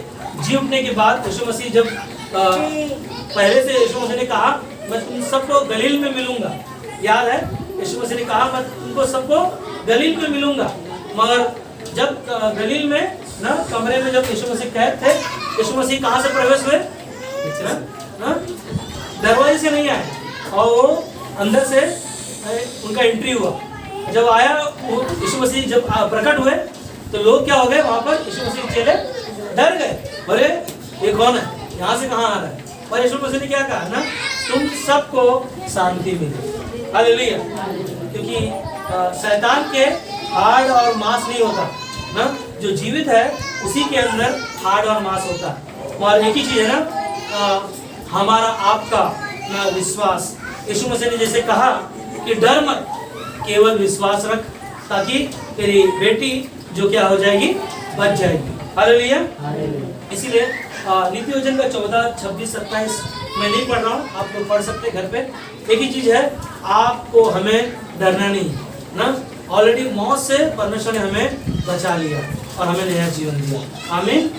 जी उठने के बाद यीशु मसीह जब पहले से यीशु मसीह ने कहा मैं तुम सबको गलील में मिलूंगा। याद है यीशु मसीह ने कहा मैं तुमको सबको गलील में मिलूंगा। मगर जब गलील में ना कमरे में जब यीशु मसीह कैद थे, यीशु मसीह कहाँ से प्रवेश हुए? दरवाजे से नहीं आए और वो अंदर से उनका एंट्री हुआ। जब आया यीशु मसीह जब प्रकट हुए तो लोग क्या हो गए वहां पर? यीशु मसीह चेले डर गए, अरे ये कौन है, यहाँ से कहाँ आ रहा है? और यीशु मसीह ने क्या कहा ना, तुम सबको शांति मिले। हालेलुया। क्योंकि शैतान के हाड़ और मांस नहीं होता ना, जो जीवित है उसी के अंदर हाड़ और मांस होता है। और एक ही चीज है ना, हमारा आपका ना विश्वास। यीशु मसीह ने जैसे कहा कि डर मत, केवल विश्वास रख, ताकि तेरी बेटी जो क्या हो जाएगी, बच जाएगी। हालेलुया। इसीलिए नीति वचन का 14, 26, 27 मैं नहीं पढ़ रहा हूँ, आप लोग पढ़ सकते घर पे। एक ही चीज है, आपको हमें डरना नहीं ना। ऑलरेडी मौत से परमेश्वर ने हमें बचा लिया और हमें नया जीवन दिया। आमीन।